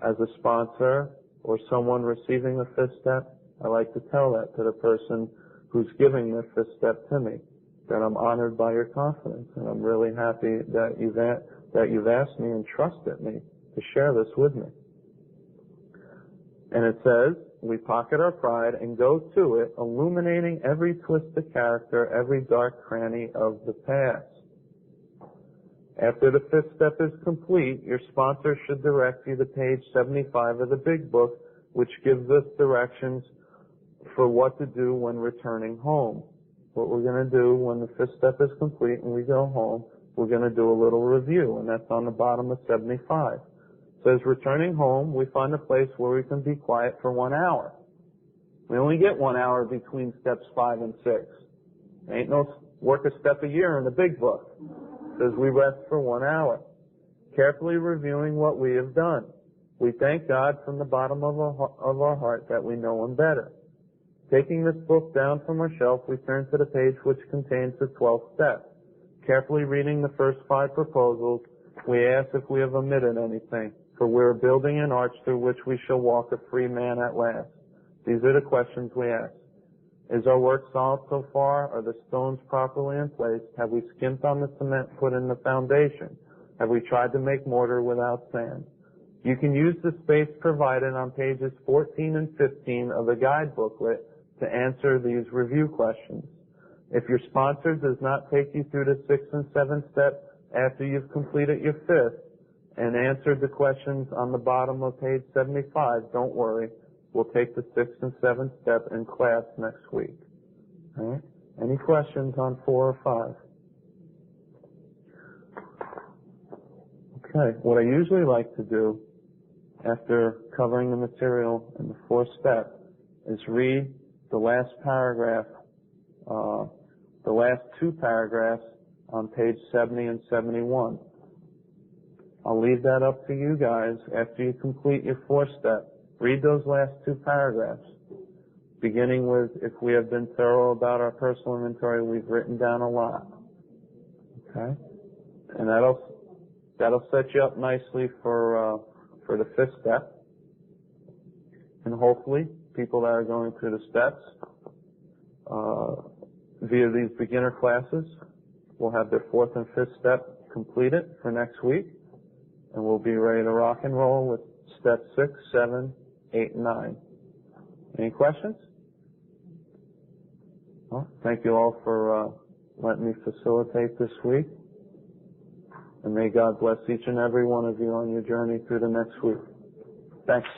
As a sponsor or someone receiving the fifth step, I like to tell that to the person who's giving the fifth step to me, that I'm honored by your confidence, and I'm really happy that you've asked me and trusted me to share this with me. And it says, we pocket our pride and go to it, illuminating every twist of character, every dark cranny of the past. After the fifth step is complete, your sponsor should direct you to page 75 of the big book, which gives us directions for what to do when returning home. What we're going to do when the fifth step is complete and we go home, we're going to do a little review, and that's on the bottom of 75. It says, returning home, we find a place where we can be quiet for 1 hour. We only get 1 hour between steps 5 and 6. Ain't no work a step a year in the big book. It says we rest for 1 hour, carefully reviewing what we have done. We thank God from the bottom of our heart that we know Him better. Taking this book down from our shelf, we turn to the page which contains the 12th step. Carefully reading the first 5 proposals, we ask if we have omitted anything, for we are building an arch through which we shall walk a free man at last. These are the questions we ask. Is our work solid so far? Are the stones properly in place? Have we skimped on the cement put in the foundation? Have we tried to make mortar without sand? You can use the space provided on pages 14 and 15 of the guide booklet to answer these review questions. If your sponsor does not take you through the 6th and 7th step after you've completed your 5th and answered the questions on the bottom of page 75, don't worry. We'll take the 6th and 7th step in class next week. All right? Any questions on 4 or 5? Okay. What I usually like to do after covering the material in the 4th step is read the last paragraph, the last 2 paragraphs on page 70 and 71. I'll leave that up to you guys after you complete your 4th step. Read those last 2 paragraphs, beginning with, if we have been thorough about our personal inventory, we've written down a lot. Okay? And that'll set you up nicely for the 5th step. And hopefully, people that are going through the steps, via these beginner classes, will have their 4th and 5th step completed for next week, and we'll be ready to rock and roll with step 6, 7, 8, and 9. Any questions? Well, thank you all for letting me facilitate this week. And may God bless each and every one of you on your journey through the next week. Thanks.